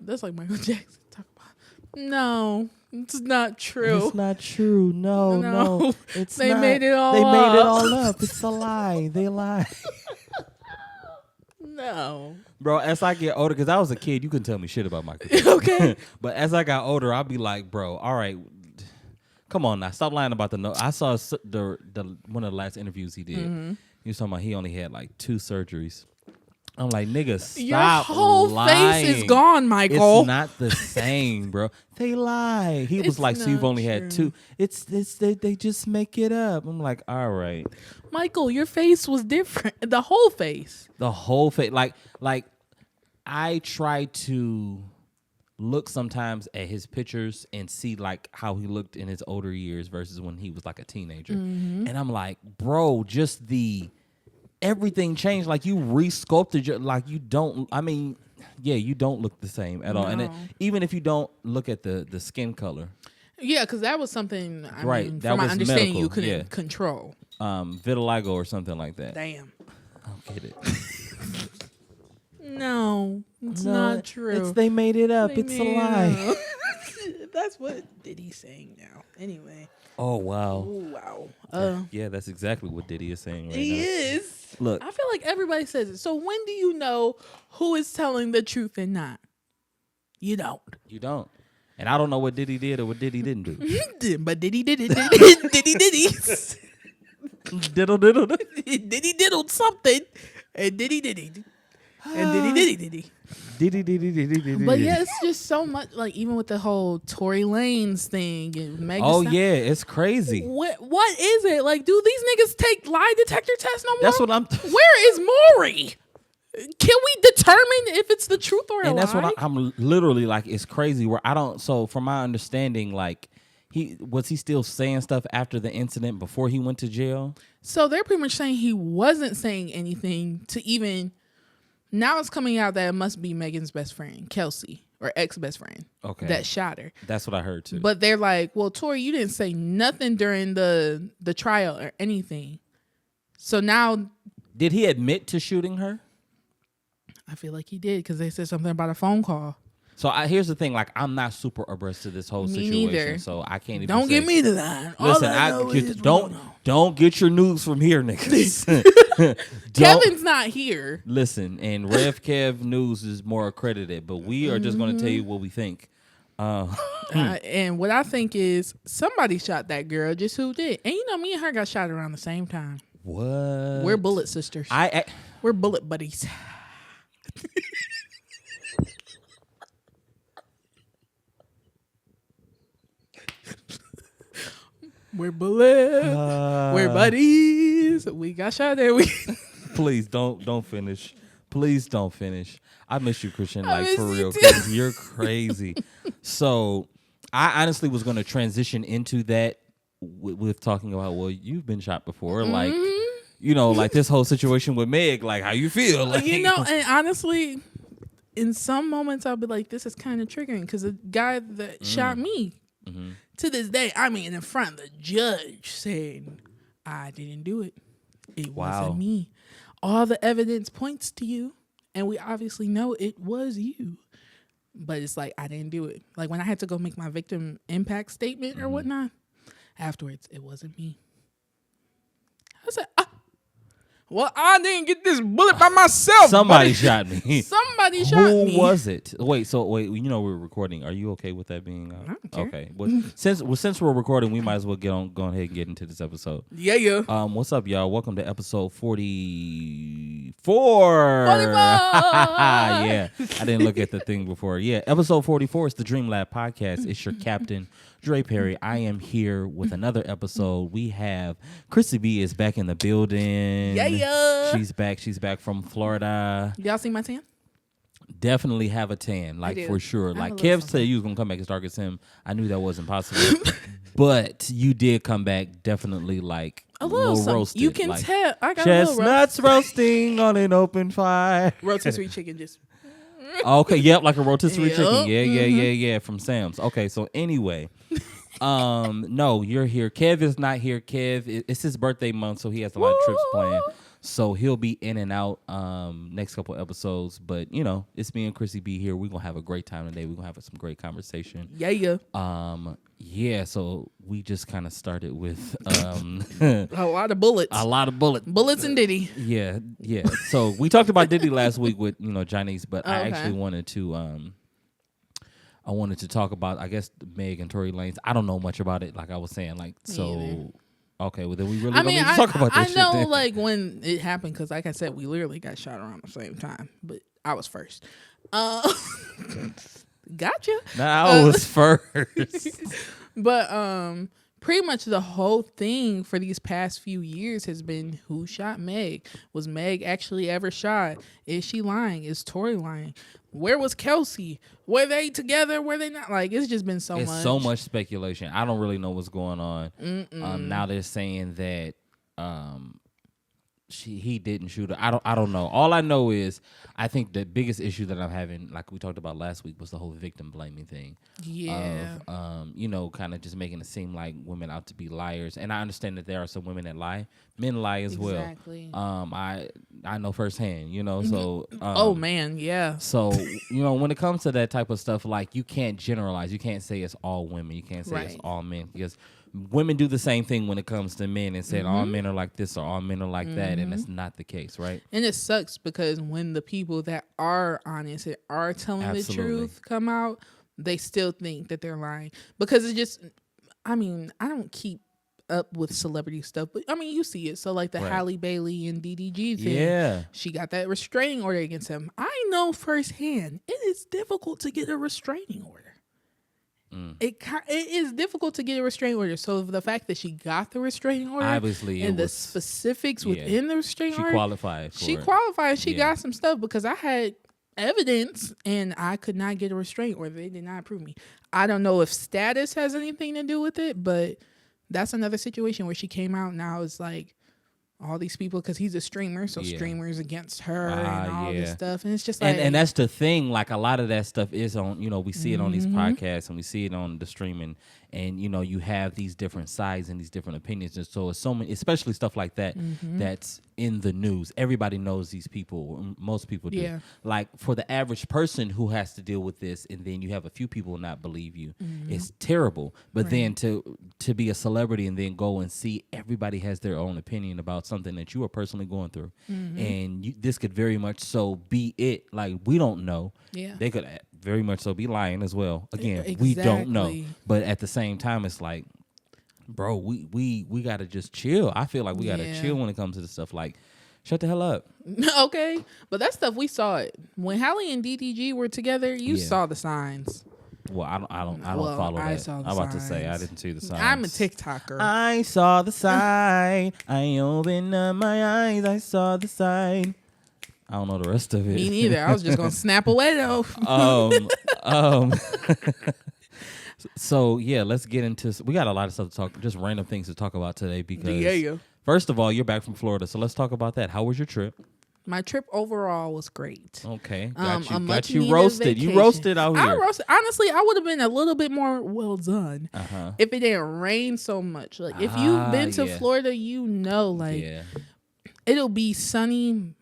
That's like Michael Jackson. Talk about. No, it's not true. It's not true. No. It's They not. made it all They made it up. all up. It's a lie. They lie. No. Bro, as I get older, because I was a kid, you couldn't tell me shit about Michael Jackson. Okay. But as I got older, I'll be like, bro, all right, come on now. Stop lying about the no. I saw the one of the last interviews he did. Mm-hmm. He was talking about he only had like 2 surgeries. I'm like, nigga, stop Your whole lying. face is gone, Michael. It's not the same, bro. They lie. He was like, so you've only had 2. It's they just make it up. I'm like, all right. Michael, your face was different. The whole face. The whole face. Like I try to look sometimes at his pictures and see like how he looked in his older years versus when he was like a teenager. Mm-hmm. And I'm like, bro, just everything changed. Like you resculpted like you don't, I mean, yeah, you don't look the same at all. And even if you don't look at the skin color. Yeah, because that was something, I mean, that from my was understanding, medical, you couldn't control. Vitiligo or something like that. Damn. I don't get it. No, it's not true. They made it up. It's a lie. That's what Diddy's saying now. Anyway. Oh, wow. Oh, wow. Yeah, that's exactly what Diddy is saying right now. He is. Look. I feel like everybody says it. So when do you know who is telling the truth and not? You don't. You don't. And I don't know what Diddy did or what Diddy didn't do. But Diddy did it. Diddle, diddle, diddle. Diddy diddled something. And Diddy. And Diddy. Diddy. But yeah, it's just so much. Like even with the whole Tory Lanez thing and Megan. Oh yeah, it's crazy. What is it? Like, do these niggas take lie detector tests no more? That's what I'm. Where is Maury? Can we determine if it's the truth or a lie? And that's what I'm literally like. It's crazy. Where I don't. So from my understanding, like he still saying stuff after the incident before he went to jail. So they're pretty much saying he wasn't saying anything to even. Now it's coming out that it must be Megan's best friend, Kelsey, or ex-best friend, that shot her. That's what I heard too. But they're like, well, Tori, you didn't say nothing during the trial or anything. So now... Did he admit to shooting her? I feel like he did because they said something about a phone call. So here's the thing, like I'm not super abreast to this whole situation, neither. So I can't even. Don't get me to that. Listen, don't get your news from here, niggas. Kevin's not here. Listen, and Rev Kev News is more accredited, but we are just going to tell you what we think. And what I think is somebody shot that girl. Just who did? And you know, me and her got shot around the same time. What? We're bullet sisters. We're bullet buddies. We're bullets. We're buddies. We got shot there. Please don't finish. Please don't finish. I miss you, Christian. Like for real, because you're crazy. So I honestly was going to transition into that with talking about, well, you've been shot before, like you know, like this whole situation with Meg. Like how you feel, like you know, and honestly. In some moments, I'll be like, this is kind of triggering because the guy that shot me, to this day, I mean, in front of the judge saying, I didn't do it. It wasn't me. All the evidence points to you, and we obviously know it was you. But it's like, I didn't do it. Like when I had to go make my victim impact statement or whatnot, afterwards, it wasn't me. I said, well, I didn't get this bullet by myself. Somebody shot me. Somebody shot me. Who was it? Wait, you know we're recording. Are you okay with that being okay? Well, since we're recording, we might as well go ahead and get into this episode. Yeah. What's up, y'all? Welcome to episode 44. 44. Yeah, I didn't look at the thing before. Yeah, episode 44 is the Dream Lab podcast. It's your captain, Dre Perry. I am here with another episode. We have Chrissy B is back in the building. Yeah. She's back from Florida. Y'all see my tan? Definitely have a tan, like for sure. Like Kev said you was gonna come back as dark as him. I knew that wasn't possible. But you did come back definitely like a little roasted. You can like, tell I got chestnuts roasting on an open fire. Rotisserie chicken just okay, yep, like a rotisserie chicken. Yeah, from Sam's. Okay, so anyway. No, you're here. Kev is not here. Kev, it's his birthday month, so he has a lot of trips planned. So he'll be in and out next couple episodes. But, it's me and Chrissy B here. We're going to have a great time today. We're going to have some great conversation. Yeah. Yeah, so we just kind of started with a lot of bullets. Bullets and Diddy. Yeah. So we talked about Diddy last week with, Chinese, but I actually wanted to talk about, I guess, Meg and Tory Lanez. I don't know much about it, like I was saying. Like, so, okay, well, then we really don't need to talk about this shit. I know, then. like, when it happened, because, like I said, we literally got shot around the same time, but I was first. Gotcha. I was first. But pretty much the whole thing for these past few years has been who shot Meg? Was Meg actually ever shot? Is she lying? Is Tory lying? Where was Kelsey? Were they together? Were they not? Like, it's just been It's so much speculation. I don't really know what's going on. Now they're saying that he didn't shoot her. I don't know. All I know is I think the biggest issue that I'm having, like we talked about last week, was the whole victim blaming thing. Yeah. Of kind of just making it seem like women out to be liars. And I understand that there are some women that lie. Men lie as exactly. well. I know firsthand, so oh man, yeah. So, when it comes to that type of stuff, like, you can't generalize. You can't say it's all women. You can't say it's all men, because women do the same thing when it comes to men and say all men are like this or all men are like that, and that's not the case, right? And it sucks because when the people that are honest and are telling the truth come out, they still think that they're lying. Because it's just, I don't keep up with celebrity stuff, but you see it. So like the Halle Bailey and DDG thing, she got that restraining order against him. I know firsthand it is difficult to get a restraining order. It is difficult to get a restraining order. So the fact that she got the restraining order, obviously, and the specifics within the restraining order, she qualified. She got some stuff because I had evidence and I could not get a restraining order. They did not approve me. I don't know if status has anything to do with it, but that's another situation where she came out. Now it's like all these people, because he's a streamer, so streamers against her and all this stuff, and it's just like, and that's the thing. Like, a lot of that stuff is on, we see it on these podcasts and we see it on the streaming, and you have these different sides and these different opinions, and so it's so many, especially stuff like that that's in the news. Everybody knows these people. Most people do. Yeah. Like, for the average person who has to deal with this, and then you have a few people not believe you, it's terrible. But then to be a celebrity and then go and see everybody has their own opinion about something that you are personally going through, and this could very much so be it. Like, we don't know. Yeah, they could very much so be lying as well. Again, we don't know. But at the same time, it's like, bro, we gotta just chill. I feel like we gotta chill when it comes to this stuff. Like, shut the hell up. Okay, but that stuff, we saw it when Halle and DDG were together. You saw the signs. Well, I don't follow that. Saw the I'm about signs. to say I didn't see the signs. I'm a TikToker. I saw the sign. I opened up my eyes. I saw the sign. I don't know the rest of it. Me neither. I was just gonna snap away though. So yeah, let's get into. We got a lot of stuff to talk. Just random things to talk about today because first of all, you're back from Florida, so let's talk about that. How was your trip? My trip overall was great. Okay, got you roasted. You roasted out here. I roasted. Honestly, I would have been a little bit more well done if it didn't rain so much. Like, if you've been to Florida, it'll be sunny,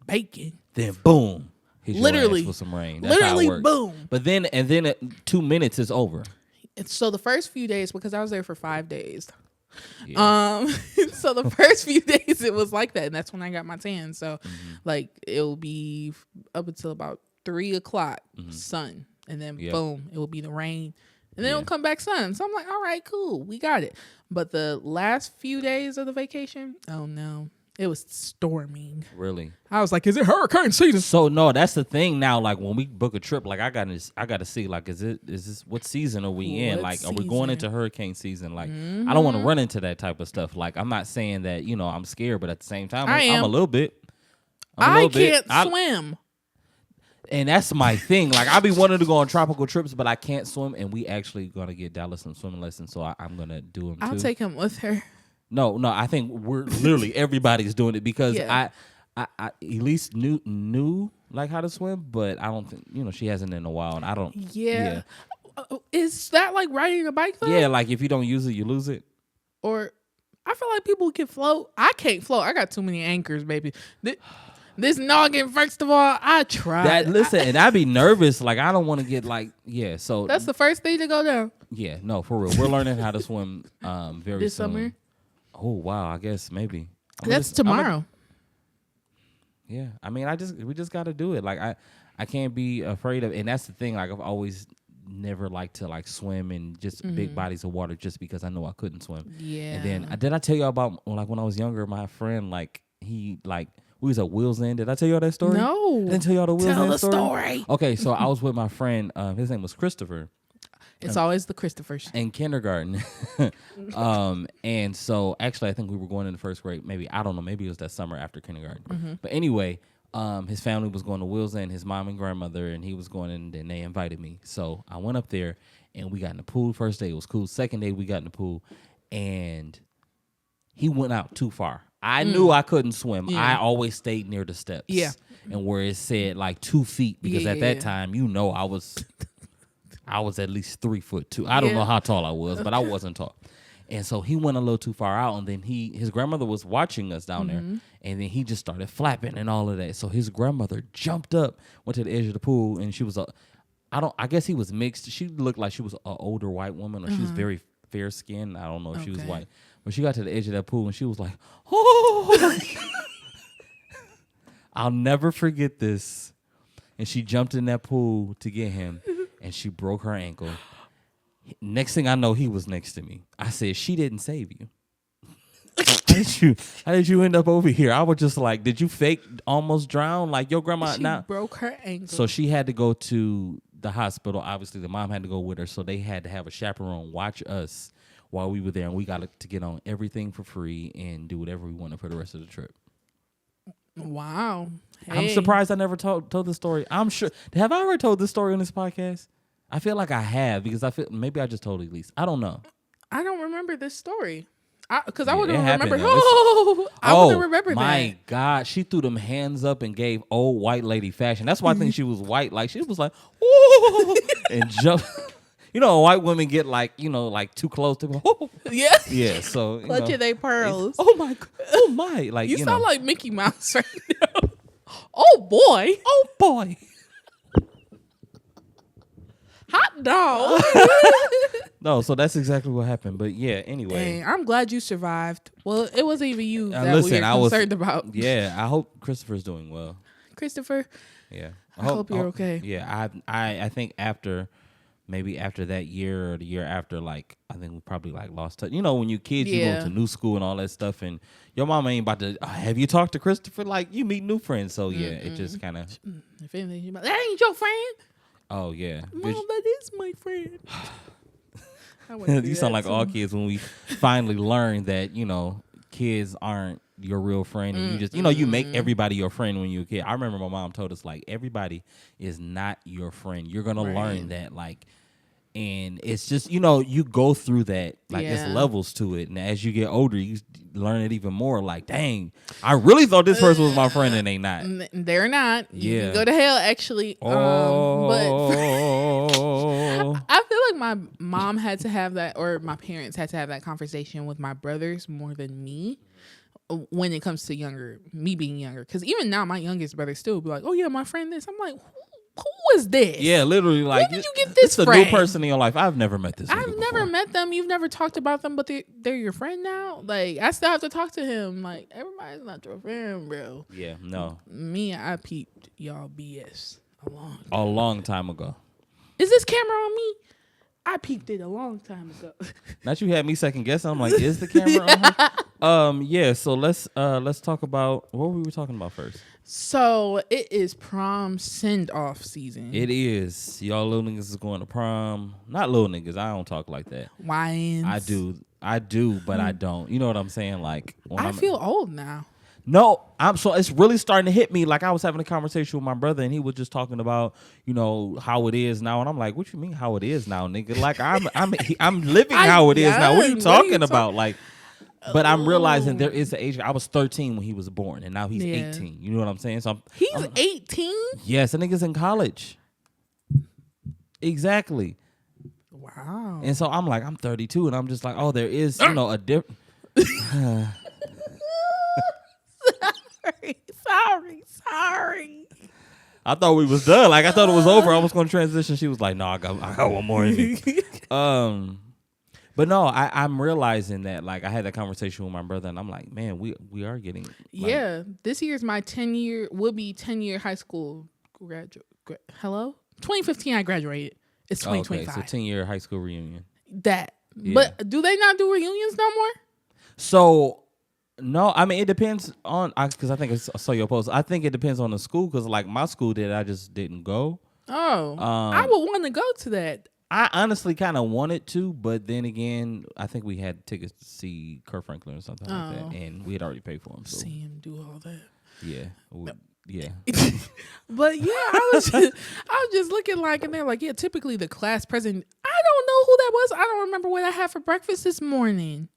baking. Then boom, hit literally your ass with some rain. That's how it works. Boom. But then 2 minutes is over. So the first few days, because I was there for 5 days. Yeah. So the first few days it was like that, and that's when I got my tan. So like, it'll be up until about 3:00 sun, and then boom, it will be the rain, and then it'll come back sun. So I'm like, all right, cool, we got it. But the last few days of the vacation, oh no, it was storming. Really? I was like, is it hurricane season? So no, that's the thing now. Like, when we book a trip, like, I gotta see, like, is this what season are we in? Like, are we going into hurricane season? Like, I don't want to run into that type of stuff. Like, I'm not saying that, I'm scared, but at the same time, I'm a little bit. I can't swim. And that's my thing. Like, I be wanting to go on tropical trips, but I can't swim. And we actually gonna get Dallas some swimming lessons, so I'm gonna do them too. I'll take him with her. No, I think we're literally everybody's doing it because I at least knew like how to swim, but I don't think she hasn't in a while, and I don't. Yeah. Is that like riding a bike though? Yeah, like if you don't use it, you lose it. Or I feel like people can float. I can't float. I got too many anchors, baby. This noggin, first of all, I tried. And I'd be nervous. Like, I don't want to get like, so. That's the first thing to go down. Yeah, no, for real. We're learning how to swim very this soon. summer. Oh, wow. I guess maybe. That's tomorrow. Yeah. I mean, we just got to do it. Like, I can't be afraid of, and that's the thing. Like, I've always never liked to like swim in just big bodies of water just because I know I couldn't swim. Yeah. And then did I tell you about like when I was younger, my friend we was at Wheels End. Did I tell you all that story? No. I didn't tell you all the Wheels End story. Tell the story. Okay, so I was with my friend. His name was Christopher. It's always the Christophers. In kindergarten. And so actually I think we were going into first grade. Maybe, I don't know, maybe it was that summer after kindergarten. But anyway, his family was going to Wheels End, his mom and grandmother, and he was going in, and they invited me. So I went up there, and we got in the pool. First day, it was cool. Second day, we got in the pool, and he went out too far. I knew I couldn't swim. Yeah. I always stayed near the steps. Yeah. And where it said like 2 feet, because at that time, I was at least 3'2". I don't know how tall I was, but I wasn't tall. And so he went a little too far out, and then his grandmother was watching us down there, and then he just started flapping and all of that. So his grandmother jumped up, went to the edge of the pool, and she was I guess he was mixed. She looked like she was an older white woman, or she was very fair skinned. I don't know if she was white, but she got to the edge of that pool, and she was like, "Oh!" I'll never forget this. And she jumped in that pool to get him, and she broke her ankle. Next thing I know, he was next to me. I said, "She didn't save you. How did you end up over here?" I was just like, "Did you fake almost drown like your grandma?" She broke her ankle. So she had to go to the hospital. Obviously, the mom had to go with her. So they had to have a chaperone watch us while we were there. And we got to get on everything for free and do whatever we wanted for the rest of the trip. Wow. Hey. I'm surprised I never told this story. I'm sure. Have I ever told this story on this podcast? I feel like I have, because maybe I just told Elise. I don't know. I don't remember this story. Because I wouldn't remember. I wouldn't remember that. My God. She threw them hands up and gave old white lady fashion. That's why I think she was white. Like, she was like, "Ooh," and jumped. White women get like too close to them. Oh. Yeah. Yeah. So clutching they pearls. Oh my. Oh my. Like, you sound like Mickey Mouse right now. Oh boy. Oh boy. Hot dog. No, so that's exactly what happened. But yeah, anyway. Dang, I'm glad you survived. Well, it wasn't even you that we were concerned about. Yeah, I hope Christopher's doing well. Christopher. Yeah. I hope you're okay. Yeah, I think maybe after that year or the year after, like, I think we probably like lost touch. When you kids, you go to new school and all that stuff, and your mama ain't about to, have you talked to Christopher? Like, you meet new friends. So yeah, it just kind of. If anything, that ain't your friend. Oh yeah, Mom, that is my friend. You sound like all kids when we finally learn that kids aren't your real friend, and you just you make everybody your friend when you're a kid. I remember my mom told us, like, everybody is not your friend. You're gonna learn that, like. And it's just, you go through that, like, it's levels to it. And as you get older, you learn it even more. Like, dang, I really thought this person was my friend, and they not. They're not. Yeah. You can go to hell, actually. But I feel like my mom had to have that, or my parents had to have that conversation with my brothers more than me when it comes to me being younger. Because even now, my youngest brother still be like, "Oh, yeah, my friend this." I'm like, who is this? Yeah, literally, like, where did you get this friend? It's a new person in your life. I've never met this. I've never met them. You've never talked about them, but they're your friend now. Like, I still have to talk to him. Like, everybody's not your friend, bro. Yeah, no. Me, I peeped y'all BS a long time ago. Is this camera on me? I peeped it a long time ago. Not you had me second guessing. I'm like, is the camera on? Yeah. So let's talk about what we were talking about first. So it is prom send off season. It is. Y'all little niggas is going to prom. Not little niggas. I don't talk like that. Wines. I do, but I don't. You know what I'm saying? Like, I feel old now. No, so it's really starting to hit me. Like, I was having a conversation with my brother, and he was just talking about, how it is now, and I'm like, "What you mean how it is now, nigga? Like, I'm living how it is now. What are you talking about?" Like, but I'm realizing there is an age. I was 13 when he was born, and now he's 18. You know what I'm saying? So he's 18. Yes, the nigga's in college. Exactly. Wow. And so I'm like, I'm 32, and I'm just like, oh, there is, a different. Sorry. I thought we was done. Like I thought it was over. I was going to transition. She was like, "No, I got one more in me." But no, I'm realizing that like I had that conversation with my brother, and I'm like, man, we are getting. Like, this year's my 10-year high school graduate. Hello, 2015 I graduated. It's 2025. Okay, so 10-year high school reunion. That, but do they not do reunions no more? So. No, I mean it depends on because I think I saw your post. I think it depends on the school because like my school did, I just didn't go. Oh, I would want to go to that. I honestly kind of wanted to, but then again, I think we had tickets to see Kurt Franklin or something like that, and we had already paid for him. So. See him do all that. Yeah, yeah. But yeah, I was just looking like, and they're like, yeah, typically the class president. I don't know who that was. I don't remember what I had for breakfast this morning.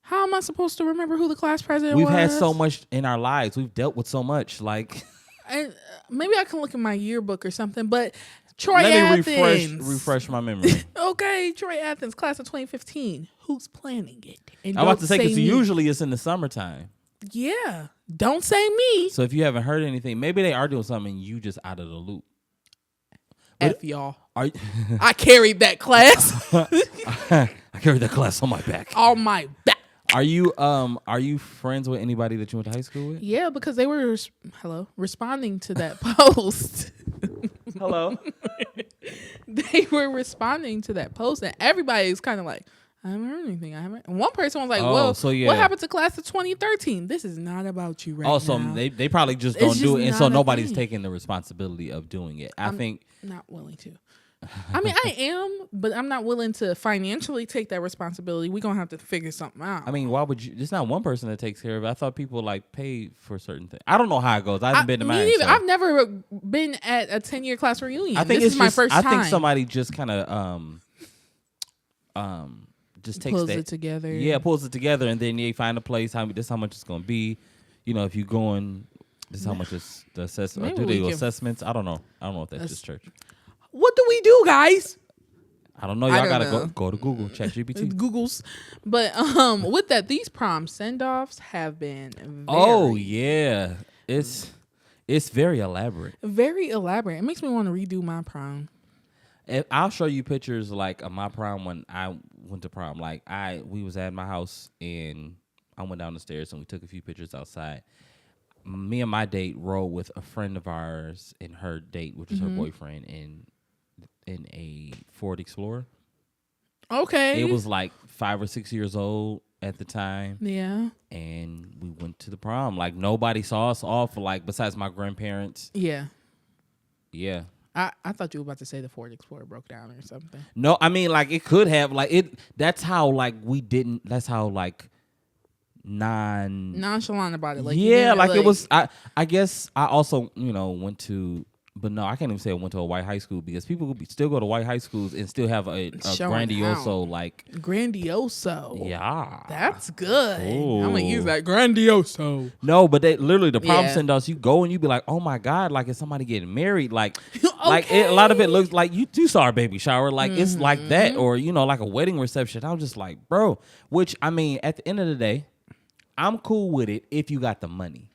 How am I supposed to remember who the class president was? We've had so much in our lives. We've dealt with so much. Like, and maybe I can look in my yearbook or something. But Troy Athens. Let me refresh my memory. Okay, Troy Athens, class of 2015. Who's planning it? And I'm about to say because usually it's in the summertime. Yeah, don't say me. So if you haven't heard anything, maybe they are doing something and you just out of the loop. F y'all. I carried that class. I carried that class on my back. On my back. Are you friends with anybody that you went to high school with? Yeah, because they were responding to that post. Hello. They were responding to that post, and everybody is kind of like, I haven't heard anything. I haven't. And one person was like, what happened to class of 2013? This is not about you right now. Oh, so they probably just don't do it, and so nobody's taking the responsibility of doing it. I think not willing to. I mean, I am, but I'm not willing to financially take that responsibility. We're going to have to figure something out. I mean, why would you? There's not one person that takes care of it. I thought people like pay for certain things. I don't know how it goes. I haven't been to mine. So. I've never been at a 10-year class reunion. I think this is my first time. I think somebody just kind of just takes pulls it together. Yeah, pulls it together, and then they find a place. This is how much it's going to be. You know, if you going, this is how much is the assessment. Do they do assessments? I don't know. I don't know if that's just church. What do we do, guys? I don't know. Y'all gotta go to Google, ChatGPT. Googles. But with that, these prom send-offs have been it's very elaborate. Very elaborate. It makes me want to redo my prom. I'll show you pictures like of my prom when I went to prom. Like we was at my house and I went down the stairs and we took a few pictures outside. Me and my date rode with a friend of ours and her date, which is her boyfriend, in a Ford Explorer. Okay. It was like 5 or 6 years old at the time. Yeah. And we went to the prom. Like nobody saw us off, like besides my grandparents. Yeah. Yeah. I thought you were about to say the Ford Explorer broke down or something. No, I mean like it could have like it. That's how like we didn't. That's how like nonchalant about it. Like yeah, like it was. I guess I also went to. But no, I can't even say I went to a white high school because people still go to white high schools and still have a grandioso like grandioso. Yeah, that's good. Ooh. I'm gonna use that grandioso. No, but they literally the prom send us. You go and you be like, oh my god, like is somebody getting married? Like, like a lot of it looks like you saw our baby shower. Like it's like that, or like a wedding reception. I'm just like, bro. Which I mean, at the end of the day, I'm cool with it if you got the money.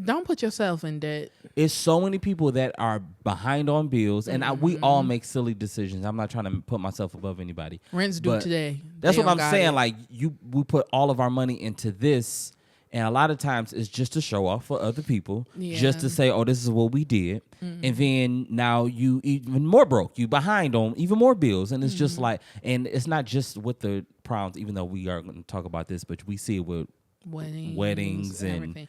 Don't put yourself in debt. It's so many people that are behind on bills, and we all make silly decisions. I'm not trying to put myself above anybody. Rent's due today. That's what I'm saying. Like we put all of our money into this, and a lot of times it's just to show off for other people, just to say, "Oh, this is what we did," and then now you even more broke. You behind on even more bills, and it's just like, and it's not just with the proms. Even though we are going to talk about this, but we see it with weddings and everything.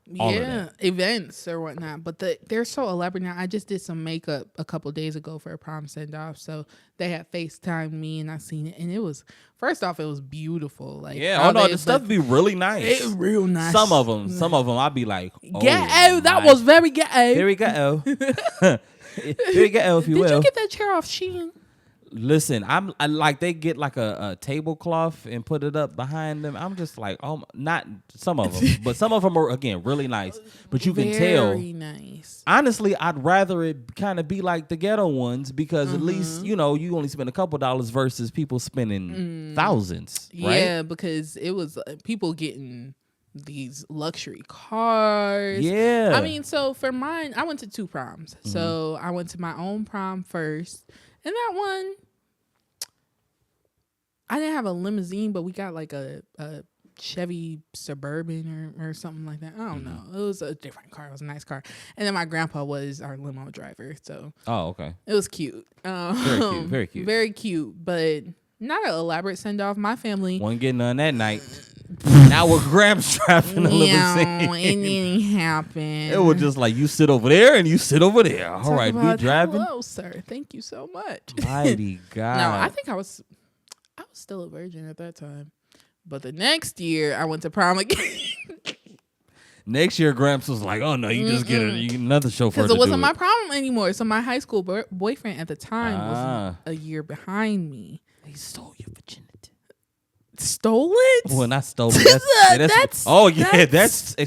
Events or whatnot, but they're so elaborate now. I just did some makeup a couple days ago for a prom send off, so they had FaceTimed me and I seen it, and it was first off it was beautiful. Like the stuff be really nice. It's real nice. Some of them, I'd be like, that was very ghetto. Very ghetto. Very ghetto, if you will. Did you get that chair off Shein? Listen, I like they get like a tablecloth and put it up behind them. I'm just like, oh, not some of them, but some of them are again really nice. But you can tell, very nice. Honestly, I'd rather it kind of be like the ghetto ones because at least you only spend a couple dollars versus people spending thousands. Right? Yeah, because it was people getting these luxury cars. Yeah. I mean, so for mine, I went to 2 proms. So I went to my own prom first. And that one, I didn't have a limousine, but we got like a Chevy Suburban or something like that. I don't know. It was a different car. It was a nice car. And then my grandpa was our limo driver. So okay. It was cute. Very cute. Very cute. Very cute, but not an elaborate send-off. My family wasn't getting none that night. Now with Gramps driving the limousine. It didn't happen. It was just like you sit over there and you sit over there. All right, we driving. Hello, sir. Thank you so much. Mighty God. No, I think I was still a virgin at that time. But the next year I went to prom again. Next year, Gramps was like, "Oh no, you just get another chauffeur." Because it wasn't my problem anymore. So my high school boyfriend at the time was a year behind me. He stole your virginity. Stole it? Well, not stolen. That's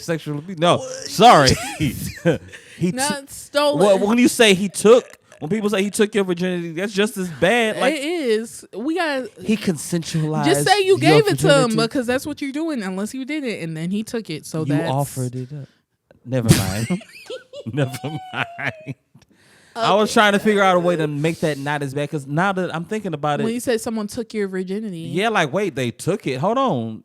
sexual abuse. No, sorry. He not stolen. Well, when you say he took, when people say he took your virginity, that's just as bad. Like it is. We got. He consensualized. Just say you gave it to him because that's what you're doing. Unless you did it, and then he took it. So you offered it up. Never mind. Never mind. I was trying to figure out a way to make that not as bad because now that I'm thinking about it. When you said someone took your virginity. Yeah, like, wait, they took it. Hold on.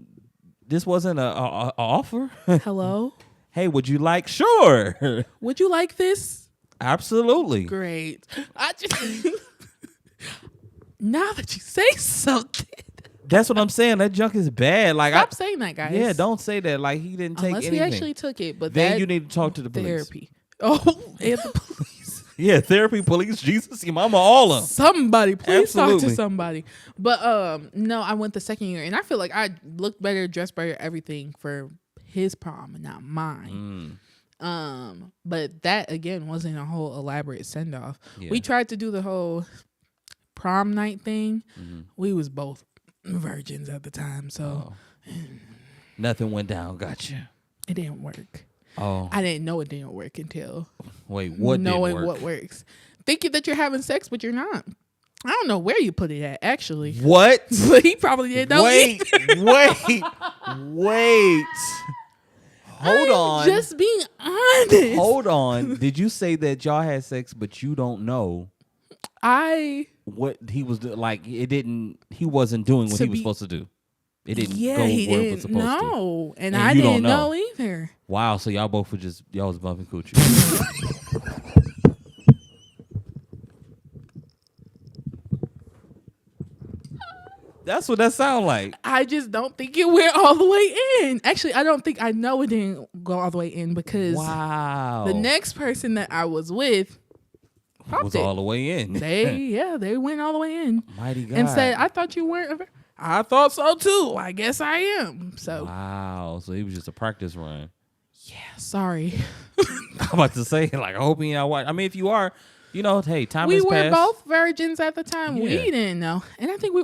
This wasn't a offer. Hello? Hey, would you like? Sure. Would you like this? Absolutely. Great. Now that you say something. That's what I'm saying. That junk is bad. Like, Stop saying that, guys. Yeah, don't say that. Like, he didn't take Unless anything. He actually took it. But then you need to talk to the police. Therapy. Oh, and the police. Yeah, therapy, police, Jesus, your mama, all of them. Somebody, please Absolutely. talk to somebody. But no, I went the second year, and I feel like I looked better, dressed better, everything for his prom and not mine. But that again wasn't a whole elaborate send off. Yeah. We tried to do the whole prom night thing. We was both virgins at the time, so nothing went down. Gotcha. It didn't work. Oh, I didn't know it didn't work until knowing what works. Thinking that you're having sex, but you're not. I don't know where you put it at, actually. What? But he probably didn't know. Wait. Hold on. Just being honest. Hold on. Did you say that y'all had sex, but you don't know what he was doing? Like, it didn't. He wasn't doing what he was supposed to do. It didn't go where it was supposed to. No, and I didn't know either. Wow, so y'all both were y'all was bumping coochie. That's what that sound like. I just don't think it went all the way in. Actually, I don't think I know it didn't go all the way in because the next person that I was with was all the way in. They went all the way in. Mighty God. And said, I thought you weren't. I thought so too. I guess I am. So wow. So it was just a practice run. Yeah. Sorry. I'm about to say, like, I hope you know what. I mean, if you are, hey, time has passed. We were both virgins at the time. Yeah. We didn't know. And I think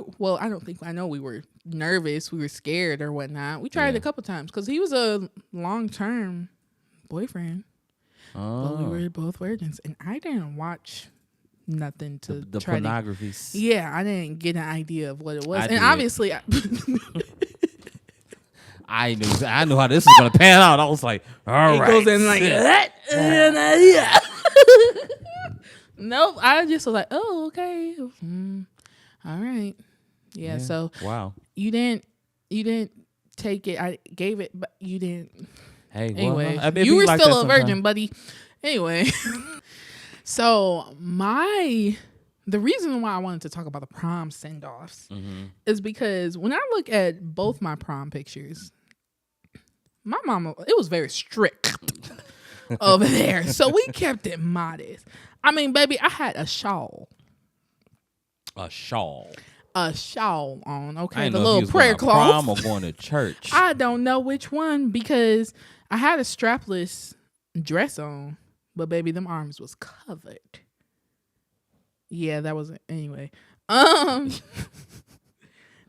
I know we were nervous. We were scared or whatnot. We tried it a couple times because he was a long-term boyfriend. Oh. But we were both virgins. And I didn't watch nothing to the try pornography. Yeah, I didn't get an idea of what it was. Obviously... I knew how this was gonna pan out. I was like, all right. It goes in like that. Nope. I just was like, oh, okay. All right. Yeah. So wow. You didn't take it. I gave it, but you didn't. Hey. Anyway, well, I mean, you were still a virgin, buddy. Anyway. So the reason why I wanted to talk about the prom send-offs is because when I look at both my prom pictures, my mama, it was very strict over there. So we kept it modest. I mean, baby, I had a shawl. A shawl on, okay? I The little prayer cloth. Prom or going to church? I don't know which one because I had a strapless dress on, but baby, them arms was covered. Yeah, that was it. Anyway. Um,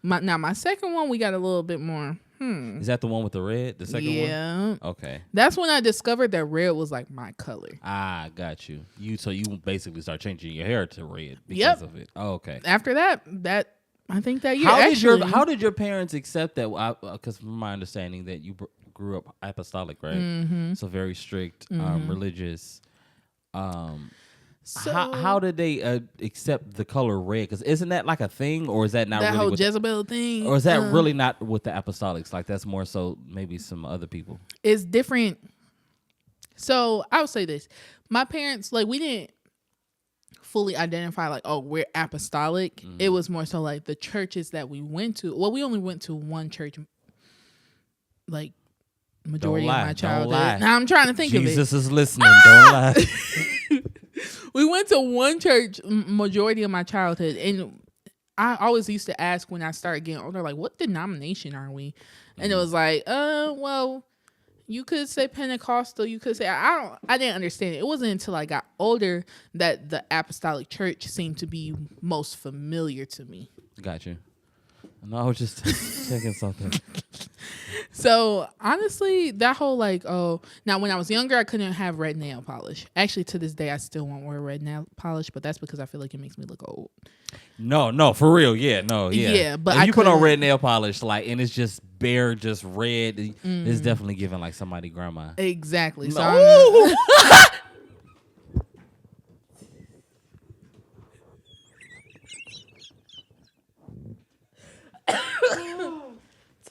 my second one, we got a little bit more. Is that the one with the red? The second one? Yeah. Okay. That's when I discovered that red was like my color. Ah, got you. So you basically start changing your hair to red because of it. Oh, okay. After that I think that year. How did your parents accept that? Because from my understanding that you grew up apostolic, right? Mm-hmm. So very strict, religious. So how did they accept the color red? Because isn't that like a thing, or is that not that really whole with Jezebel thing? or is that really not with the apostolics? Like that's more so maybe some other people. It's different. So I would say this: my parents, like, we didn't fully identify like, oh, we're apostolic. Mm-hmm. It was more so like the churches that we went to. Well, we only went to one church, like majority of my childhood. Now I'm trying to think of it. Jesus is listening. Don't lie. We went to one church majority of my childhood, and I always used to ask when I started getting older, like, what denomination are we? And it was like, well, you could say Pentecostal, you could say I didn't understand it. It wasn't until I got older that the apostolic church seemed to be most familiar to me. Got you. No, I was just checking something. So honestly, that whole like, oh, now when I was younger, I couldn't have red nail polish. Actually, to this day, I still won't wear red nail polish, but that's because I feel like it makes me look old. No, for real, yeah. Yeah, but if I you put on couldn't- red nail polish, like, and it's just bare, just red, it's definitely giving like somebody grandma. Exactly. So No.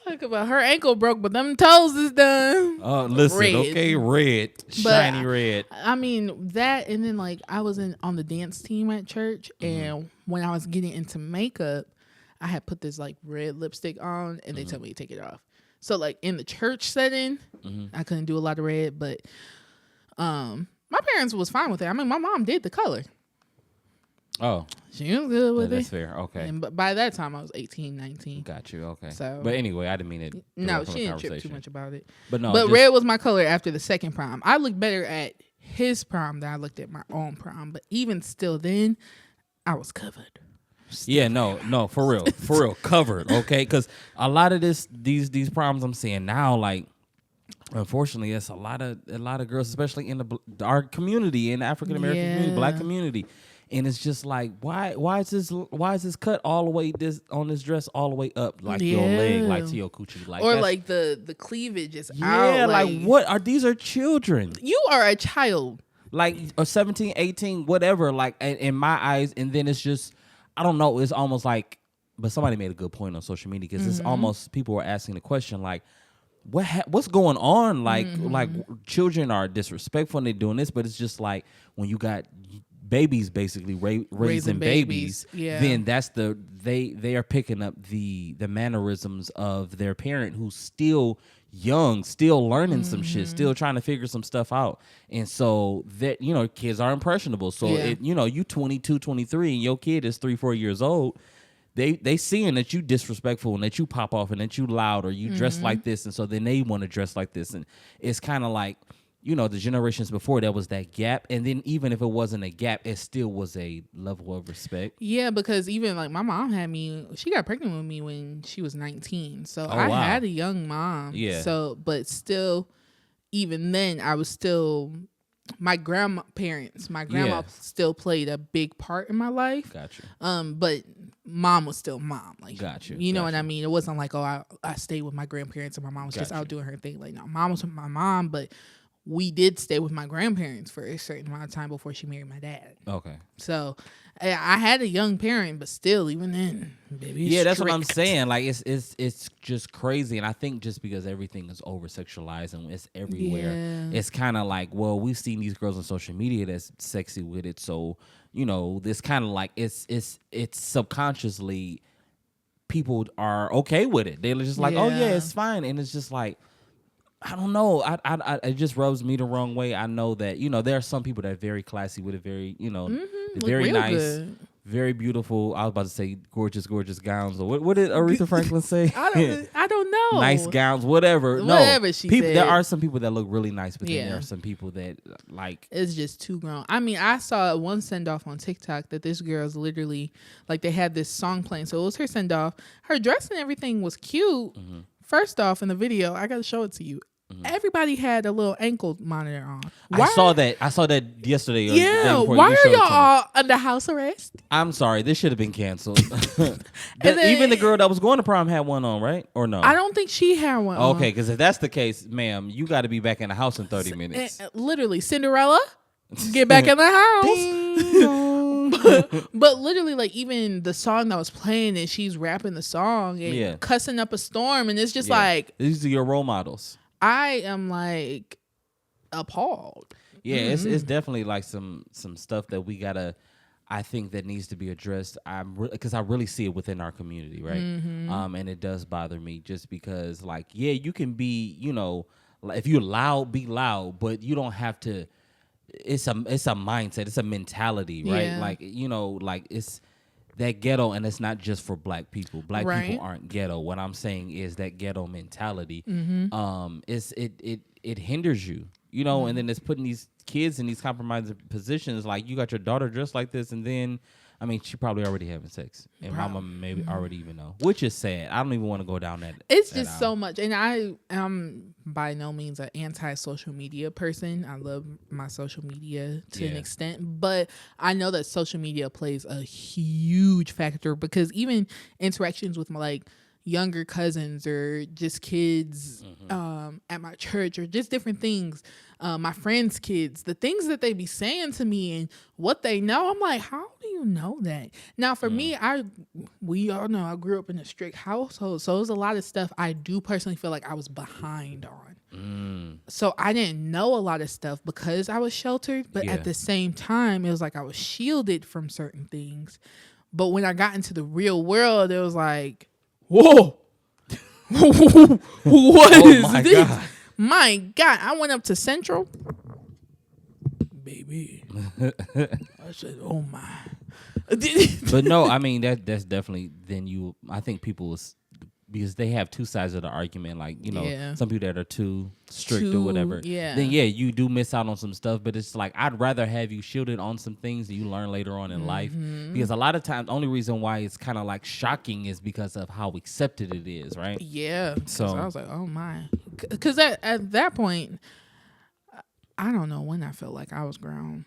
talk about her ankle broke, but them toes is done. Oh, listen, Red. okay, red, shiny red. I mean that, and then like I was on the dance team at church, and when I was getting into makeup, I had put this like red lipstick on, and they told me to take it off. So like in the church setting, I couldn't do a lot of red, but my parents was fine with it. I mean, my mom did the color. Oh, She was good with that's it. fair. Okay, And but by that time I was 18, 19. got you. Okay, So- but anyway, I didn't mean it. No, she didn't trip too much about it. But no, But just- red was my color after the second prom. I looked better at his prom than I looked at my own prom. But even still then, I was covered. Yeah, no, for real, covered. Okay, because a lot of these problems I'm seeing now, like, unfortunately, it's a lot of girls, especially in our community, in the African American community, Black community, and it's just like, why is this cut all the way on this dress all the way up, like your leg, like to your coochie, like, or like the cleavage is out. yeah, like what are these are children, You are a child. like, or 17, 18, whatever, like, in my eyes, and then it's just, I don't know, it's almost like, but somebody made a good point on social media, because it's almost, people were asking the question, like, what's going on? Like children are disrespectful and they're doing this, but it's just like, when you got babies basically raising babies, yeah. then that's they are picking up the mannerisms of their parent, who's still young, still learning some shit, still trying to figure some stuff out. And so that, kids are impressionable. So you 22, 23 and your kid is 3-4 years old. They seeing that you disrespectful and that you pop off and that you loud or you dress like this, and so then they want to dress like this. And it's kind of like, the generations before, there was that gap, and then even if it wasn't a gap, it still was a level of respect. Yeah, because even like my mom she got pregnant with me when she was 19. So wow. I had a young mom. Yeah. So, but still, even then, I was still, my grandma still played a big part in my life. Gotcha. But mom was still mom. Like, Gotcha. You know what I mean? It wasn't like, oh, I stayed with my grandparents and my mom was just out doing her thing. Like, no, mom was with my mom, but we did stay with my grandparents for a certain amount of time before she married my dad. Okay. So I had a young parent, but still, even then, baby, yeah, that's what I'm saying. Like, it's just crazy, and I think just because everything is over sexualized and it's everywhere, it's kind of like, well, we've seen these girls on social media that's sexy with it, so this kind of like it's subconsciously people are okay with it. They're just like, oh yeah, it's fine, and it's just like, I don't know. It just rubs me the wrong way. I know that, there are some people that are very classy with it, very, very nice, very beautiful. I was about to say gorgeous, gorgeous gowns. Or what did Aretha Franklin say? I don't know. Nice gowns, whatever. Whatever she said. There are some people that look really nice, but then there are some people that like. It's just too grown. I mean, I saw one send off on TikTok that this girl's literally like they had this song playing, so it was her send off. Her dress and everything was cute. Mm-hmm. First off, in the video, I gotta show it to you. Mm-hmm. Everybody had a little ankle monitor on. I saw that yesterday. Yeah, why are y'all all under house arrest? I'm sorry, this should have been canceled. Even the girl that was going to prom had one on, right? Or no? I don't think she had one on. Okay, because if that's the case, ma'am, you got to be back in the house in 30 minutes. Literally, Cinderella, get back in the house. but literally, like even the song that was playing, and she's rapping the song and cussing up a storm, and it's just like these are your role models. I am like appalled. Yeah, it's definitely like some stuff that we gotta. I think that needs to be addressed. Because I really see it within our community, right? Mm-hmm. And it does bother me just because, like, yeah, you can be, if you're loud, be loud, but you don't have to. It's a mindset. It's a mentality, right? Yeah. Like like it's. That ghetto, and it's not just for black people. Black people aren't ghetto. What I'm saying is that ghetto mentality, it hinders you, and then it's putting these kids in these compromising positions. Like you got your daughter dressed like this, and then, I mean, she probably already having sex, and mama maybe already even know, which is sad. I don't even want to go down that. It's just so much, and I am by no means an anti-social media person. I love my social media to an extent, but I know that social media plays a huge factor because even interactions with my like younger cousins or just kids at my church or just different things, my friends' kids, the things that they be saying to me and what they know, I'm like, how do you know that? Now, for me, we all know I grew up in a strict household, so there's a lot of stuff I do personally feel like I was behind on. So I didn't know a lot of stuff because I was sheltered, but at the same time, it was like I was shielded from certain things. But when I got into the real world, it was like, whoa, what is this? God. My God, I went up to Central, baby. I said, "Oh my!" But no, I mean that's definitely. Then I think people was because they have two sides of the argument. Like some people that are too strict or whatever. Yeah. Then you do miss out on some stuff. But it's like I'd rather have you shielded on some things that you learn later on in life. Because a lot of times, the only reason why it's kind of like shocking is because of how accepted it is, right? Yeah. So I was like, oh my. Because at that point, I don't know when I felt like I was grown.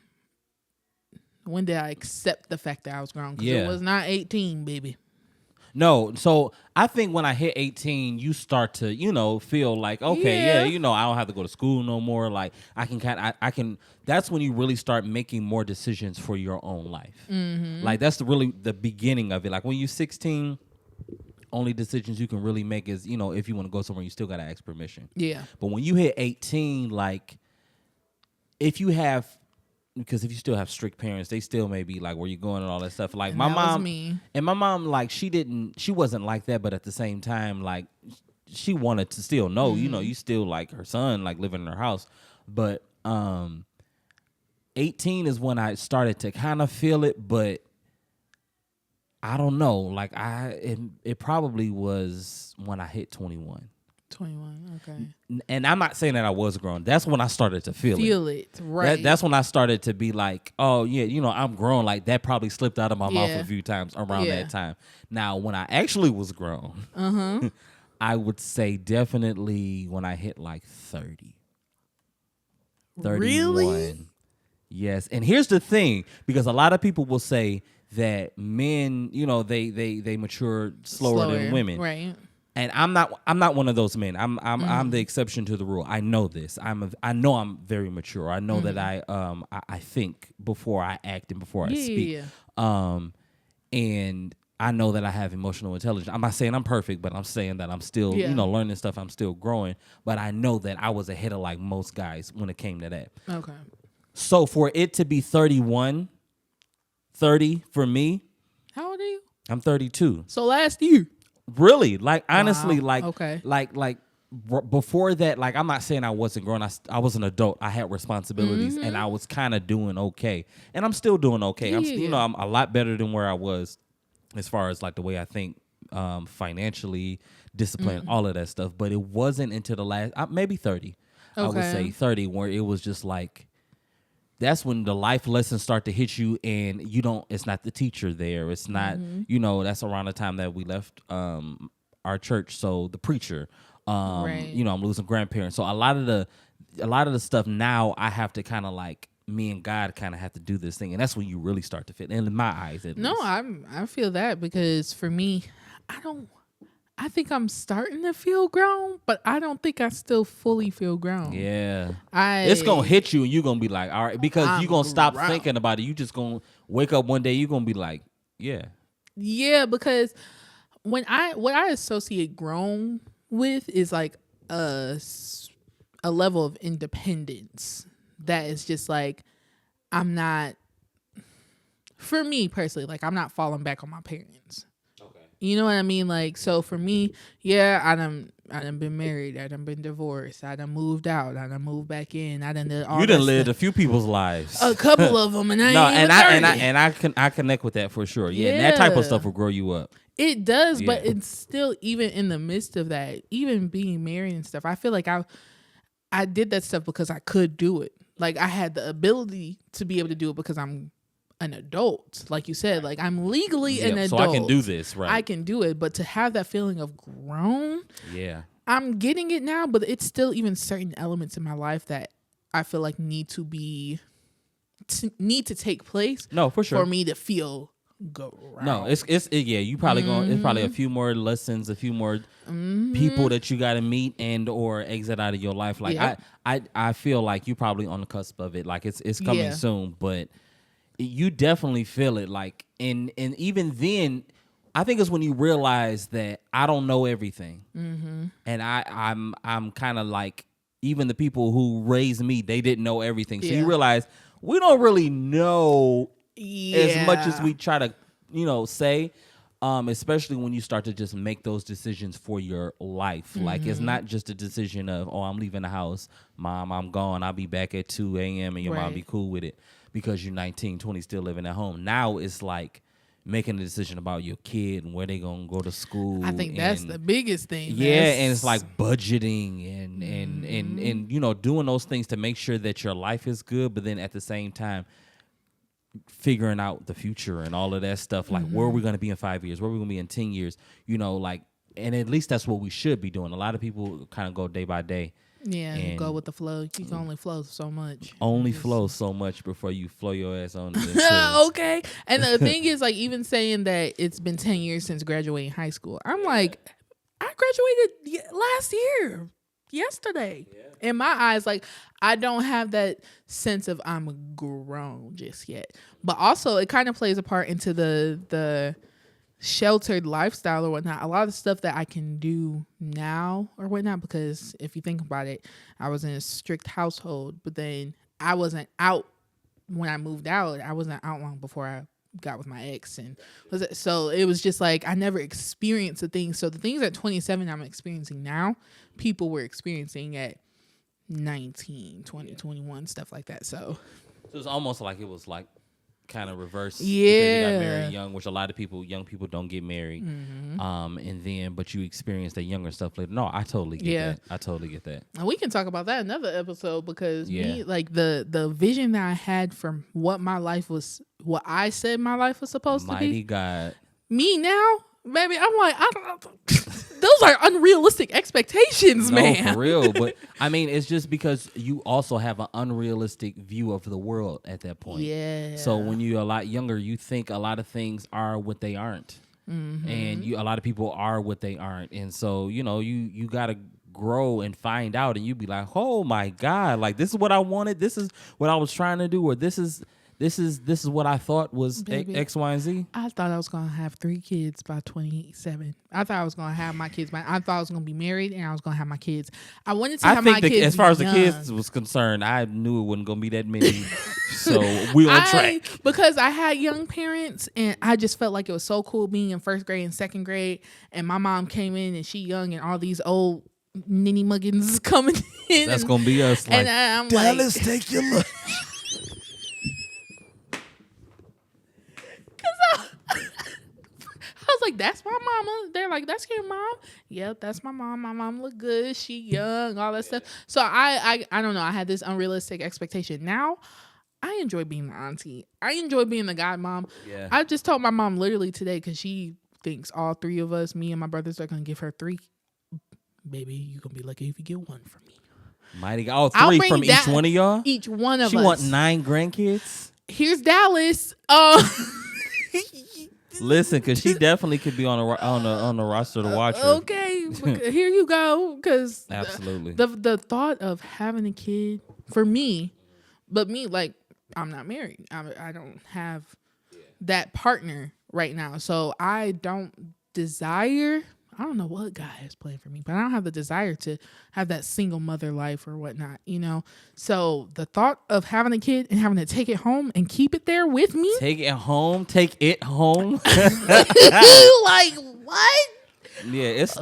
When did I accept the fact that I was grown? Because it was not 18, baby. No, so I think when I hit 18, you start to, feel like, okay, I don't have to go to school no more. Like I can. That's when you really start making more decisions for your own life. Mm-hmm. Like that's really the beginning of it. Like when you're 16. Only decisions you can really make is, if you want to go somewhere, you still got to ask permission. Yeah. But when you hit 18, like, because if you still have strict parents, they still may be like, where you going and all that stuff. Like, my mom, like, she wasn't like that, but at the same time, like, she wanted to still know, you still like her son, like, living in her house. But 18 is when I started to kind of feel it, but I don't know. Like it probably was when I hit 21. 21, okay. And I'm not saying that I was grown. That's when I started to feel it, right? That's when I started to be like, oh yeah, I'm grown. Like that probably slipped out of my mouth a few times around that time. Now, when I actually was grown, I would say definitely when I hit like 30, 31. Really? Yes. And here's the thing, because a lot of people will say that men, they mature slower than women. Right. And I'm not one of those men. I'm the exception to the rule. I know this. I know I'm very mature. I know that I think before I act and before I speak. And I know that I have emotional intelligence. I'm not saying I'm perfect, but I'm saying that I'm still, learning stuff. I'm still growing. But I know that I was ahead of like most guys when it came to that. Okay. So for it to be 30 for me. How old are you? I'm 32. So last year. Really? Like honestly, wow. like okay. like before that, like, I'm not saying I wasn't grown. I was an adult. I had responsibilities, and I was kind of doing okay, and I'm still doing okay. I'm still, I'm a lot better than where I was as far as like the way I think, financially, discipline, all of that stuff. But it wasn't until the last maybe 30. I would say 30, where it was just like, that's when the life lessons start to hit you, and it's not the teacher there. It's not, that's around the time that we left our church. So the preacher, I'm losing grandparents. So a lot of the stuff now, I have to kind of like, me and God kind of have to do this thing. And that's when you really start to fit, in my eyes at least. I feel that, because for me, I think I'm starting to feel grown, but I don't think I still fully feel grown. Yeah. It's going to hit you, and you're going to be like, all right, because you're going to stop thinking about it. You just going to wake up one day, you're going to be like, yeah. Yeah, because what I associate grown with is like a level of independence that is just like, I'm not, for me personally, like, I'm not falling back on my parents. You know what I mean? Like, so for me, I done been married, I done been divorced, I done moved out, I done moved back in, I done did all. You done lived a few people's lives, a couple of them, and I connect with that for sure. Yeah, and that type of stuff will grow you up. It does, but it's still, even in the midst of that, even being married and stuff, I feel like I did that stuff because I could do it. Like, I had the ability to be able to do it because I'm an adult, like you said, like, I'm legally an adult, so I can do this, right? I can do it, but to have that feeling of grown, I'm getting it now, but it's still even certain elements in my life that I feel like need to take place. No, for sure, for me to feel grown. No, you probably it's probably a few more lessons, a few more people that you got to meet and or exit out of your life. Like, I feel like you probably on the cusp of it. Like, it's coming soon, but you definitely feel it, like, and even then, I think it's when you realize that I don't know everything, and I'm kind of like, even the people who raised me, they didn't know everything. So you realize we don't really know as much as we try to, say, especially when you start to just make those decisions for your life. Like, it's not just a decision of, oh, I'm leaving the house, Mom, I'm gone, I'll be back at 2 a.m. and your mom be cool with it, because you're 19, 20, still living at home. Now it's like making a decision about your kid and where they gonna go to school. I think that's the biggest thing. And it's like budgeting and doing those things to make sure that your life is good, but then at the same time figuring out the future and all of that stuff. Like, where are we gonna be in 5 years? Where are we gonna be in 10 years? Like, and at least that's what we should be doing. A lot of people kind of go day by day. Yeah, and go with the flow. You can only flow so much. Flow so much before you flow your ass on. Okay. And the thing is, like, even saying that it's been 10 years since graduating high school, I'm like, I graduated last year, yesterday. Yeah. In my eyes, like, I don't have that sense of I'm grown just yet. But also, it kind of plays a part into the sheltered lifestyle or whatnot. A lot of stuff that I can do now or whatnot, because if you think about it, I was in a strict household, but then I wasn't out when I moved out. I wasn't out long before I got with my ex, and so it was just like I never experienced the things. So the things at 27 I'm experiencing now, people were experiencing at 19, 20, 21, stuff like that. So it's almost like it was like kind of reverse. Yeah, you got married young, which a lot of young people don't get married. But you experience that younger stuff later. No, I totally get that. I totally get that. And we can talk about that another episode, because me, like, the vision that I had from what my life was, what I said my life was supposed to be. Mighty God. Me now, baby, I'm like, I don't. Those are unrealistic expectations, man. No, for real. But I mean, it's just because you also have an unrealistic view of the world at that point. Yeah. So when you're a lot younger, you think a lot of things are what they aren't, and a lot of people are what they aren't, and so you gotta grow and find out, and you be like, oh my God, like, this is what I wanted, this is what I was trying to do, or this is what I thought was X, Y, and Z. I thought I was going to have 3 kids by 27. I thought I was going to have my kids I thought I was going to be married, and I was going to have my kids. I wanted to have my kids. As far as the kids was concerned, I knew it wasn't going to be that many. So we on track. Because I had young parents, and I just felt like it was so cool being in 1st grade and 2nd grade, and my mom came in and she young, and all these old Ninny Muggins is coming in. That's gonna be us. Like, and I'm Dallas, like, take your lunch. I was like, that's my mama. They're like, that's your mom. Yep, that's my mom. My mom look good. She young, all that stuff. So I don't know. I had this unrealistic expectation. Now, I enjoy being the auntie. I enjoy being the godmom. Yeah. I just told my mom literally today because she thinks all three of us, me and my brothers, are gonna give her 3. Baby, you gonna be lucky if you get 1 from me. Mighty God. Oh, 3 from each one of y'all? Each one of us. She want 9 grandkids? Here's Dallas. Listen, because she definitely could be on the roster to watch her. Okay, here you go. Because absolutely, the thought of having a kid for me, but me, like, I'm not married. I don't have that partner right now, so I don't desire. I don't know what God is playing for me, but I don't have the desire to have that single mother life or whatnot, you know? So the thought of having a kid and having to take it home and keep it there with me. Take it home. Like, what? Yeah, it's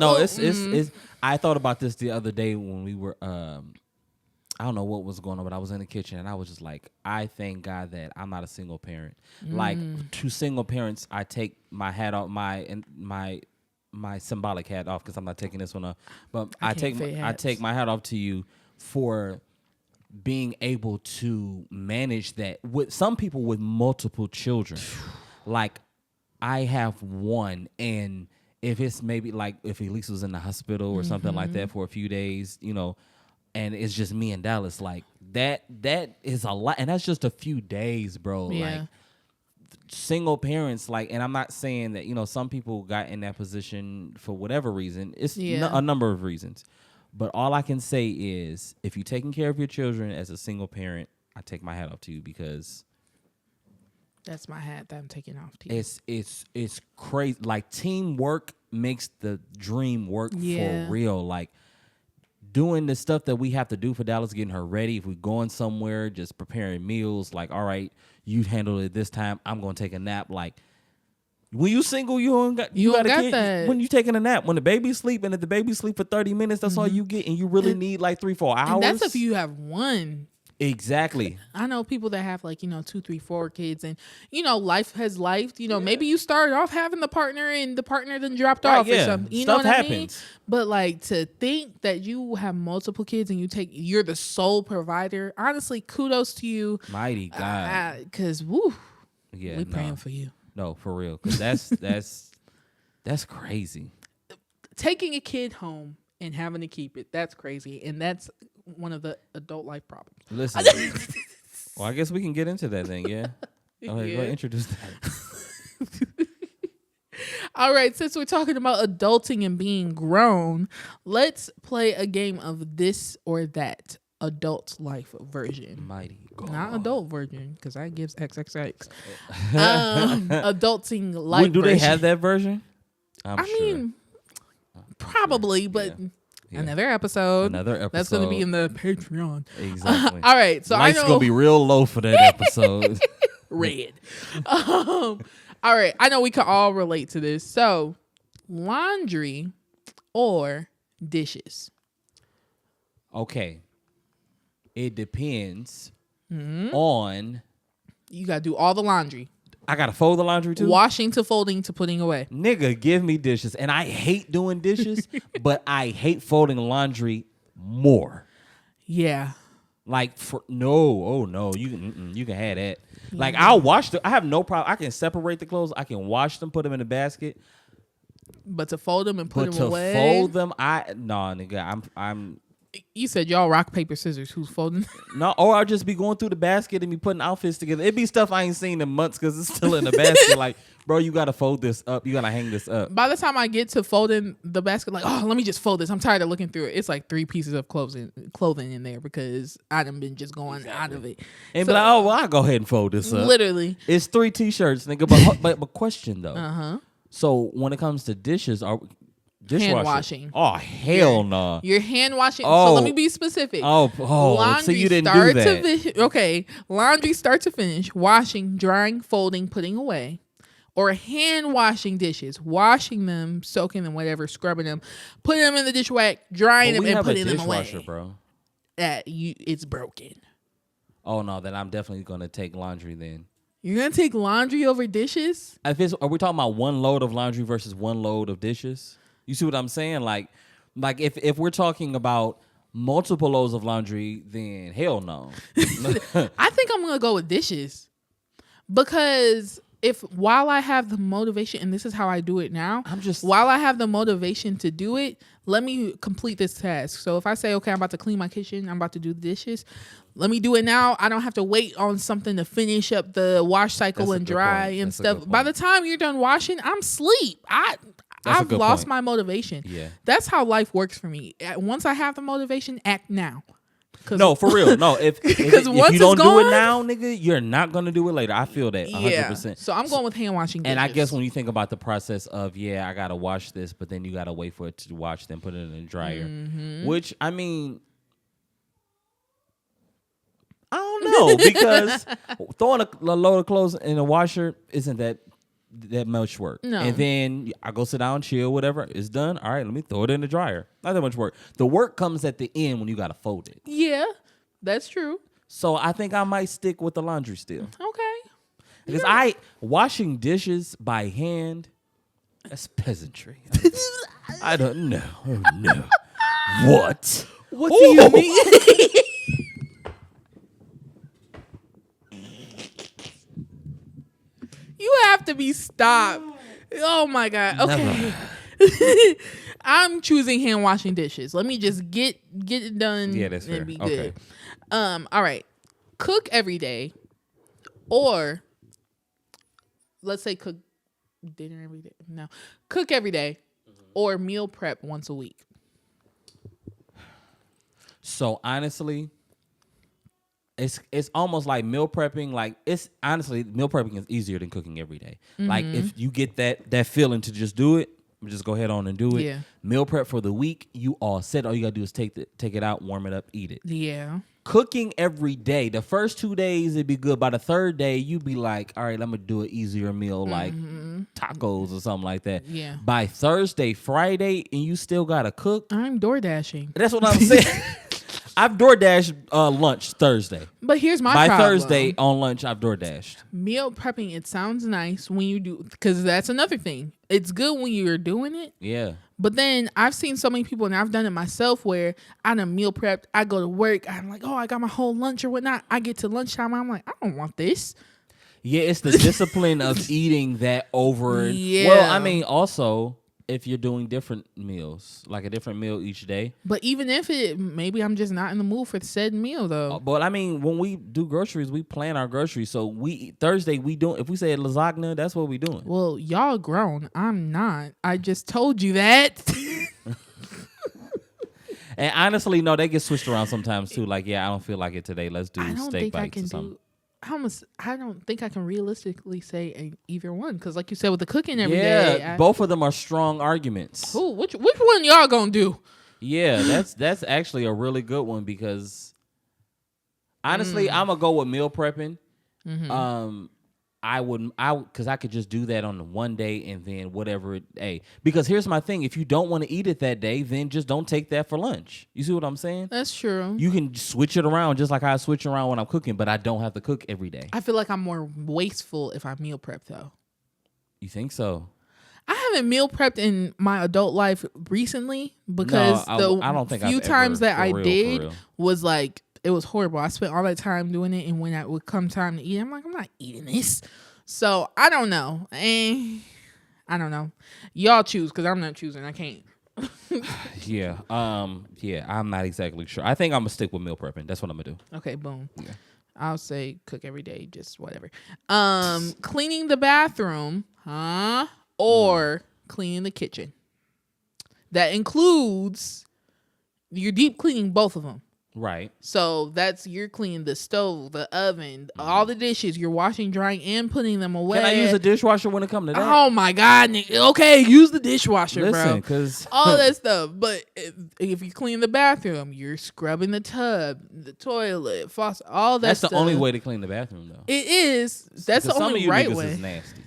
I thought about this the other day when we were, I don't know what was going on, but I was in the kitchen and I was just like, I thank God that I'm not a single parent. Like, to single parents, I take my hat off, my symbolic hat off, because I'm not taking this one off. But I take my hat off to you for being able to manage that with some people with multiple children. Like, I have one, and if it's maybe like if Elise was in the hospital or something like that for a few days, you know, and it's just me and Dallas, like that is a lot, and that's just a few days, bro. Yeah. Like, single parents, like, and I'm not saying that, you know, some people got in that position for whatever reason. It's a number of reasons. But all I can say is, if you're taking care of your children as a single parent, I take my hat off to you, because that's my hat that I'm taking off to you. It's crazy. Like, teamwork makes the dream work for real. Like, doing the stuff that we have to do for Dallas, getting her ready. If we're going somewhere, just preparing meals. Like, all right, you handle it this time. I'm gonna take a nap. Like, when you single, you don't got that. When you taking a nap, when the baby's sleeping, if the baby sleep for 30 minutes, that's all you get, and you really need like 3-4 hours. And that's if you have one. Exactly. I know people that have, like, 2, 3, 4 kids, and life has life. Maybe you started off having the partner and the partner then dropped off or something. You Stuff know what happens. I mean? But, like, to think that you have multiple kids and you're the sole provider. Honestly, kudos to you. Mighty God. Because we praying for you. No, for real. Because that's crazy. Taking a kid home and having to keep it, that's crazy, and that's one of the adult life problems. Listen, well, I guess we can get into that thing, yeah? Go ahead, introduce that. All right, since we're talking about adulting and being grown, let's play a game of this or that adult life version. Mighty God. Not adult version, because that gives XXX. Adulting life version. Do they have that version? I mean, probably, but... Yeah. Another episode. That's going to be in the Patreon. Exactly. All right. So Life's going to be real low for that episode. Red. All right. I know we can all relate to this. So, laundry or dishes? Okay. It depends on... You got to do all the laundry. I got to fold the laundry too? Washing to folding to putting away. Nigga, give me dishes. And I hate doing dishes, but I hate folding laundry more. Yeah. Like, no, you can have that. Like, I'll wash them. I have no problem. I can separate the clothes. I can wash them, put them in a basket. But to fold them and put them away? But to fold them, nigga, I'm... You said y'all rock, paper, scissors. Who's folding? No, or I'll just be going through the basket and be putting outfits together. It'd be stuff I ain't seen in months because it's still in the basket. Like, bro, you got to fold this up. You got to hang this up. By the time I get to folding the basket, like, let me just fold this. I'm tired of looking through it. It's like 3 pieces of clothing in there because I done been just going out of it. And be like, I'll go ahead and fold this up. Literally. It's 3 T-shirts, nigga. But question, though. So when it comes to dishes, dishwasher. Hand washing. Oh, hell no. You're hand washing. So let me be specific. Laundry so you didn't do that. Okay. Laundry start to finish. Washing, drying, folding, putting away. or hand washing dishes, washing them, soaking them, whatever, scrubbing them, putting them in the dish rack, drying them, and putting them away. Bro. It's broken. Oh no, then I'm definitely gonna take laundry then. You're gonna take laundry over dishes? Are we talking about one load of laundry versus one load of dishes? You see what I'm saying? Like if we're talking about multiple loads of laundry, then hell no. I think I'm gonna go with dishes because while I have the motivation, and this is how I do it now, while I have the motivation to do it, let me complete this task. So if I say, okay, I'm about to clean my kitchen, I'm about to do the dishes, let me do it now. I don't have to wait on something to finish up the wash cycle and dry and stuff. By the time you're done washing, I'm asleep. I've lost my motivation. Yeah. That's how life works for me. Once I have the motivation, act now. No, for real. No, if you don't do it now, nigga, you're not going to do it later. I feel that 100%. Yeah. So I'm going with hand washing dishes. And I guess when you think about the process of, I got to wash this, but then you got to wait for it to wash, then put it in the dryer. Mm-hmm. Which, I mean, I don't know, because throwing a load of clothes in a washer isn't that much work. No. And then I go sit down, chill, whatever. It's done. All right, let me throw it in the dryer. Not that much work. The work comes at the end when you got to fold it. Yeah, that's true. So I think I might stick with the laundry still. Okay. Because washing dishes by hand, that's peasantry. I don't know. Oh, no. What? What do you mean? You have to be stopped. Oh my God. Okay. I'm choosing hand washing dishes. Let me just get it done. Yeah, that's fair. And be good. All right. Cook every day, or let's say cook dinner every day. No, cook every day, or meal prep once a week. So honestly, it's almost like meal prepping. Like meal prepping is easier than cooking every day. Mm-hmm. Like if you get that feeling to just do it, just go ahead on and do it. Yeah. Meal prep for the week, you all set. All you gotta do is take it out, warm it up, eat it. Yeah. Cooking every day, the first 2 days it'd be good. By the third day, you'd be like, all right, I'm gonna do an easier meal like tacos or something like that. Yeah. By Thursday, Friday, and you still gotta cook. I'm door dashing. That's what I'm saying. I've DoorDashed lunch Thursday. But here's my problem. By Thursday on lunch, I've DoorDashed. Meal prepping, it sounds nice when you do, because that's another thing. It's good when you're doing it. Yeah. But then I've seen so many people, and I've done it myself, where I done meal prepped. I go to work. I'm like, oh, I got my whole lunch or whatnot. I get to lunchtime. I'm like, I don't want this. Yeah, it's the discipline of eating that over. Yeah. Well, I mean, also, if you're doing different meals, like a different meal each day. But even if maybe I'm just not in the mood for said meal though. But I mean, when we do groceries, we plan our groceries. So Thursday we do. If we say lasagna, that's what we doing. Well, y'all grown. I'm not. I just told you that. And honestly, no, they get switched around sometimes too. Like, I don't feel like it today. Let's do steak bites or something. I don't think I can realistically say either one, because like you said, with the cooking every day, both of them are strong arguments. Ooh, which one y'all gonna do? Yeah, that's actually a really good one, because honestly, I'm gonna go with meal prepping. Mm-hmm. Because I could just do that on the one day and then whatever. Because here's my thing: if you don't want to eat it that day, then just don't take that for lunch. You see what I'm saying? That's true. You can switch it around, just like I switch around when I'm cooking, but I don't have to cook every day. I feel like I'm more wasteful if I meal prep though. You think so? I haven't meal prepped in my adult life recently, because I don't think few times that I did was like, it was horrible. I spent all that time doing it, and when it would come time to eat, I'm like, I'm not eating this. So I don't know. I don't know. Y'all choose, because I'm not choosing. I can't. Yeah. I'm not exactly sure. I think I'm gonna stick with meal prepping. That's what I'm gonna do. Okay, boom. Yeah. I'll say cook every day, just whatever. Cleaning the bathroom, or cleaning the kitchen. That includes you're deep cleaning both of them. Right. So you're cleaning the stove, the oven, all the dishes. You're washing, drying, and putting them away. Can I use a dishwasher when it comes to that? Oh my God, okay, use the dishwasher, Listen, bro. because all that stuff. But if you clean the bathroom, you're scrubbing the tub, the toilet, faucet, all that. That's stuff. the only way to clean the bathroom, though. It is. That's the only right way. Is nasty.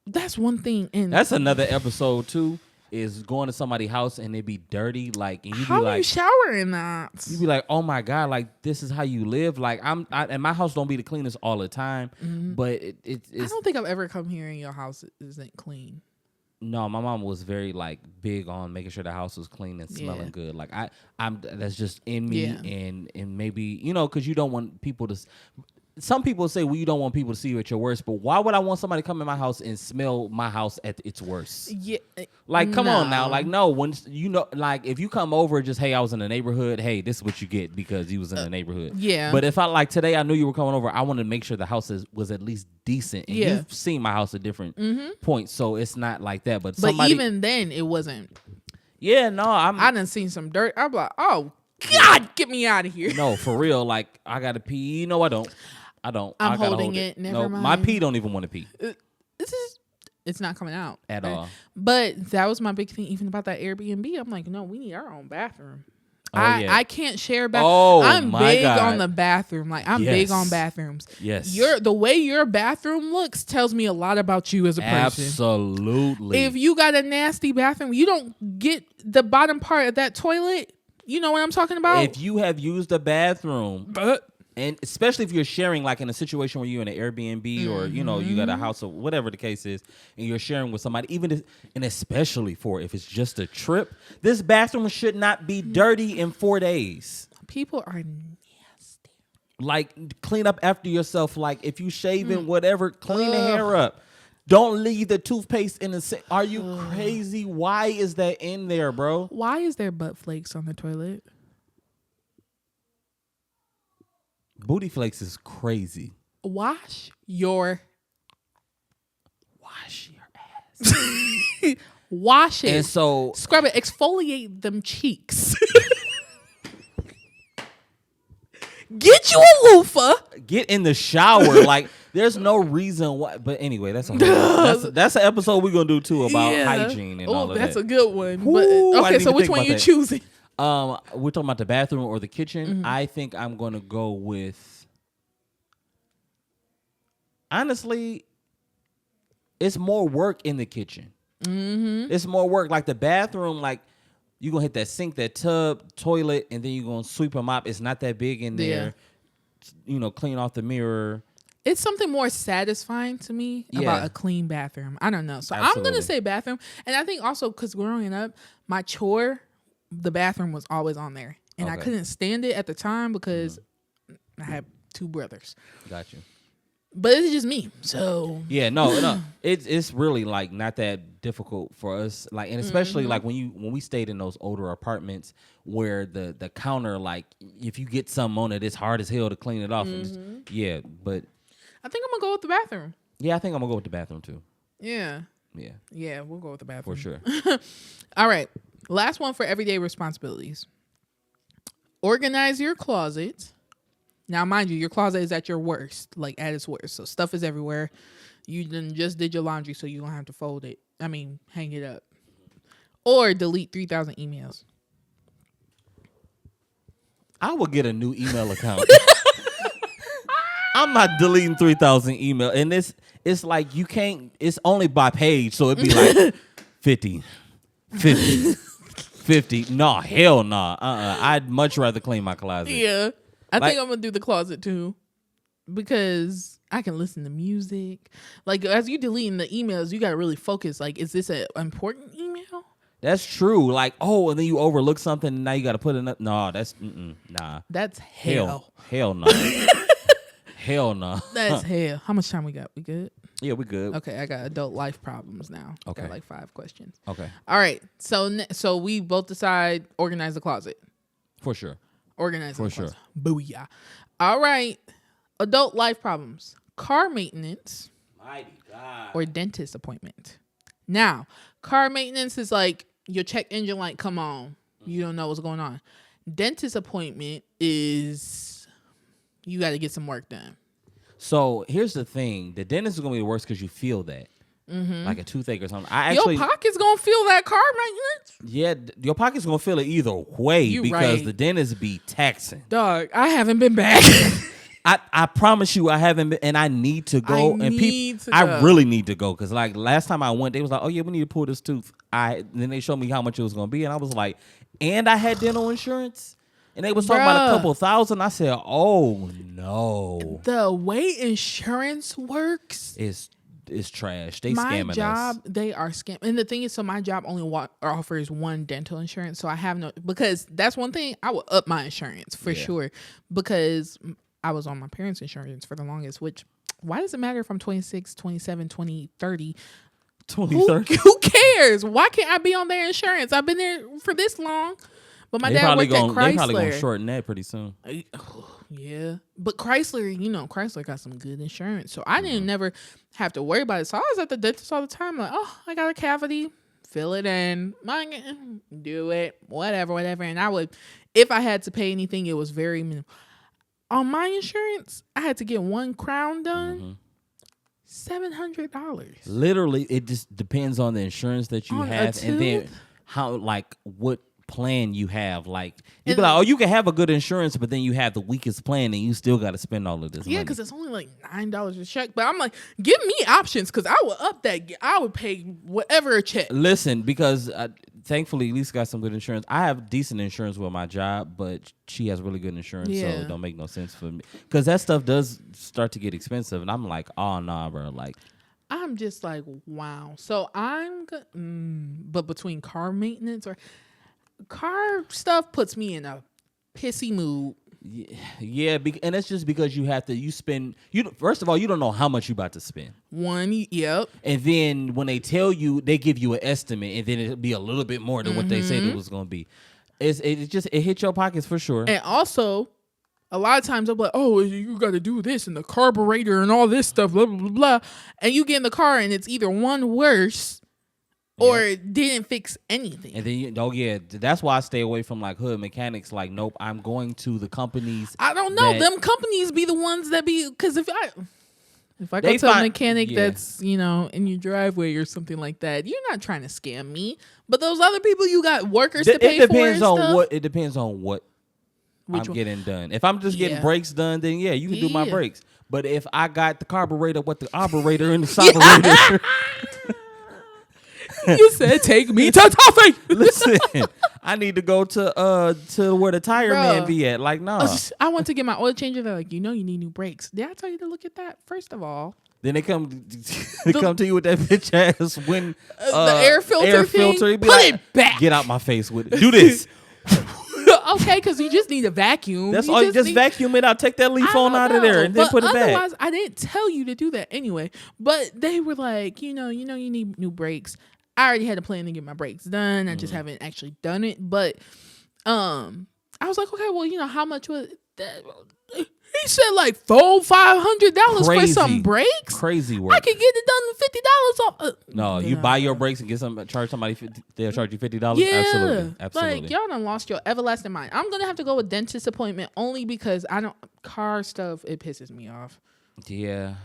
That's one thing. And that's another episode too. Is going to somebody's house and they be dirty, like, and you how be like, you showering that? You be like, oh my God, like this is how you live. Like and my house don't be the cleanest all the time, but it's. I don't think I've ever come here and your house isn't clean. No, my mom was very like big on making sure the house was clean and smelling good. Like I'm that's just in me, and maybe because you don't want people to. Some people say, well, you don't want people to see you at your worst, but why would I want somebody to come in my house and smell my house at its worst? Yeah. Like, come on now. Like, no, when like, if you come over just, hey, I was in the neighborhood, hey, this is what you get because you was in the neighborhood. Yeah. But if today I knew you were coming over, I wanted to make sure the house was at least decent. And you've seen my house at different points, so it's not like that. But even then, it wasn't. Yeah, no, I done seen some dirt. I'm like, oh, God, get me out of here. No, for real. Like, I got to pee. No, I don't. I'm holding it. Never mind. My pee don't even want to pee. It's not coming out at all. But that was my big thing, even about that Airbnb. I'm like, no, we need our own bathroom. Oh, I can't share bathroom. I'm big on the bathroom. Like, I'm big on bathrooms. Yes. The way your bathroom looks tells me a lot about you as a person. Absolutely. If you got a nasty bathroom, you don't get the bottom part of that toilet. You know what I'm talking about? If you have used a bathroom, and especially if you're sharing, like in a situation where you're in an Airbnb or you got a house or whatever the case is, and you're sharing with somebody, and especially if it's just a trip, this bathroom should not be dirty in 4 days. People are nasty. Like, clean up after yourself. Like, if you shaving, whatever, clean the hair up. Don't leave the toothpaste in the sink. Are you crazy? Why is that in there, bro? Why is there butt flakes on the toilet? Booty flakes is crazy. Wash your ass. Wash it. And so scrub it. Exfoliate them cheeks. Get you a loofah. Get in the shower. Like, there's no reason why. But anyway, that's an episode we're gonna do too about hygiene and all of that. That's a good one. But, okay, so which one you choosing? We're talking about the bathroom or the kitchen. I think I'm gonna go with. Honestly, it's more work in the kitchen. It's more work. Like the bathroom, like you're gonna hit that sink, that tub, toilet, and then you're gonna sweep them up. It's not that big in there. Clean off the mirror. It's something more satisfying to me about a clean bathroom. I don't know. So Absolutely. I'm going to say bathroom. And I think also because growing up, my chore, the bathroom was always on there. And I couldn't stand it at the time because I had 2 brothers. Got you. But it's just me. So yeah, no. It's really like not that difficult for us. Like, and especially like when we stayed in those older apartments where the counter, like if you get something on it, it's hard as hell to clean it off. And but I think I'm gonna go with the bathroom. Yeah, I think I'm gonna go with the bathroom too. Yeah. Yeah, we'll go with the bathroom for sure. All right, last one for everyday responsibilities. Organize your closet. Now, mind you, your closet is at your worst, like at its worst. So stuff is everywhere. You just did your laundry, so you don't have to fold it. Hang it up. Or delete 3,000 emails. I will get a new email account. I'm not deleting 3,000 email. And it's like you can't, it's only by page. So it'd be like 50. No, hell no. I'd much rather clean my closet. Yeah. I think I'm going to do the closet too. Because I can listen to music. Like, as you deleting the emails, you got to really focus. Like, is this an important email? That's true. Like, and then you overlook something and now you got to put it up. No, that's, nah. That's hell. Hell no. Hell no. That's hell. How much time we got? We good? Yeah, we good. Okay, I got adult life problems now. Okay. Got like 5 questions. Okay. All right. So we both decide organize the closet. For sure. Organize the closet. Booyah. All right. Adult life problems. Car maintenance. Mighty God. Or dentist appointment. Now, car maintenance is like your check engine light come on. You don't know what's going on. Dentist appointment is you got to get some work done. So here's the thing: the dentist is gonna be the worst because you feel that, like a toothache or something. Your pocket's gonna feel that car, man. Yeah, your pocket's gonna feel it either way because the dentist be taxing. Dog, I haven't been back. I promise you, I haven't been, and I need to go. I really need to go because like last time I went, they was like, "Oh yeah, we need to pull this tooth." Then they showed me how much it was gonna be, and I was like, "And I had dental insurance." And they was talking about a couple $1,000. I said, "Oh no!" The way insurance works is trash. They scamming us. My job, they are scamming. And the thing is, so my job only offers one dental insurance, so I have no, because that's one thing I would up my insurance for sure, because I was on my parents' insurance for the longest. Which, why does it matter if I'm 26, 27, 20, 30? 2030. Who cares? Why can't I be on their insurance? I've been there for this long. But my dad worked at Chrysler. They probably gonna shorten that pretty soon. Yeah, but Chrysler, Chrysler got some good insurance, so I didn't never have to worry about it. So I was at the dentist all the time, like, oh, I got a cavity, fill it in, do it, whatever. And I would, if I had to pay anything, it was very minimal. On my insurance, I had to get one crown done. $700. Literally, it just depends on the insurance that you have, and then how, like, what plan you have. Like, you be like, oh, you can have a good insurance, but then you have the weakest plan and you still got to spend all of this money. Because it's only like $9 a check. But I'm like, give me options, because I would up that. I would pay whatever a check. Listen, because thankfully Lisa got some good insurance. I have decent insurance with my job, but she has really good insurance, so it don't make no sense for me, because that stuff does start to get expensive, and I'm like, oh nah, bro. Like, I'm just like, wow. So I'm good, but between car maintenance or car stuff puts me in a pissy mood. Yeah, and that's just because you have to. First of all, you don't know how much you about to spend. Yep. And then when they tell you, they give you an estimate, and then it'll be a little bit more than what they said it was going to be. It hit your pockets for sure. And also, a lot of times I'm like, oh, you got to do this and the carburetor and all this stuff, blah blah blah blah. And you get in the car and it's either one worse or didn't fix anything. And then that's why I stay away from like hood mechanics. Like, nope, I'm going to the companies. I don't know. Them companies be the ones that be, because if I go to a mechanic that's, in your driveway or something like that, you're not trying to scam me. But those other people, you got workers to pay for. It depends on what I'm getting done. If I'm just getting brakes done, then you can do my brakes. But if I got the carburetor with the operator and the carburetor. You said, take me to Toffee. Listen, I need to go to where the tire man be at. Like, no. I want to get my oil changer. They're like, you need new brakes. Did I tell you to look at that? First of all. Then they come to you with that bitch ass when the air filter thing. Put it back. Get out my face with it. Do this. Okay, because you just need a vacuum. That's all. Just vacuum it out. Take that leaf on out of there and then put it back. Otherwise, I didn't tell you to do that anyway. But they were like, you need new brakes. I already had a plan to get my brakes done. I just haven't actually done it. But I was like, okay, well, how much was that? He said like $500 for some brakes. Crazy work. I could get it done with $50 off. No, you buy your brakes and charge somebody they'll charge you $50. Yeah, absolutely. Like, y'all done lost your everlasting mind. I'm gonna have to go with dentist appointment only because car stuff, it pisses me off. Yeah,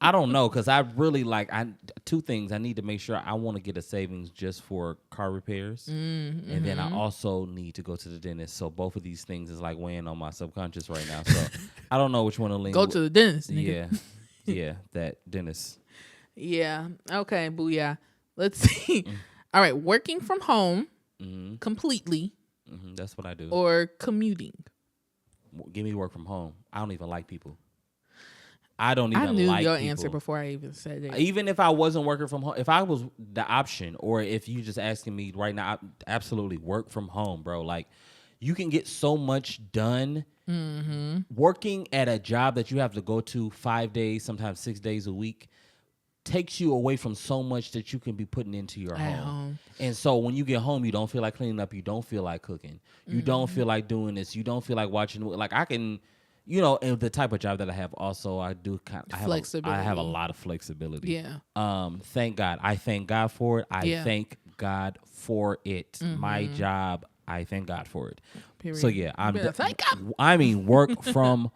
I don't know, because I really two things. I need to make sure I want to get a savings just for car repairs. And then I also need to go to the dentist. So both of these things is like weighing on my subconscious right now. So I don't know which one to lean. Go to the dentist, nigga. Yeah, that dentist. Yeah. Okay, booyah. Let's see. All right, working from home completely. That's what I do. Or commuting. Give me work from home. I don't even like people. I don't even like people. I knew your answer before I even said it. Even if I wasn't working from home, if I was the option, or if you just asking me right now, I absolutely work from home, bro. Like, you can get so much done working at a job that you have to go to 5 days, sometimes 6 days a week, takes you away from so much that you can be putting into your home. And so when you get home, you don't feel like cleaning up. You don't feel like cooking. You don't feel like doing this. You don't feel like watching. Like, I can... and the type of job that I have, also I do I have a lot of flexibility. Yeah. Thank God. I thank God for it. I thank God for it. My job, I thank God for it. Period. So yeah, Thank God. I mean, work from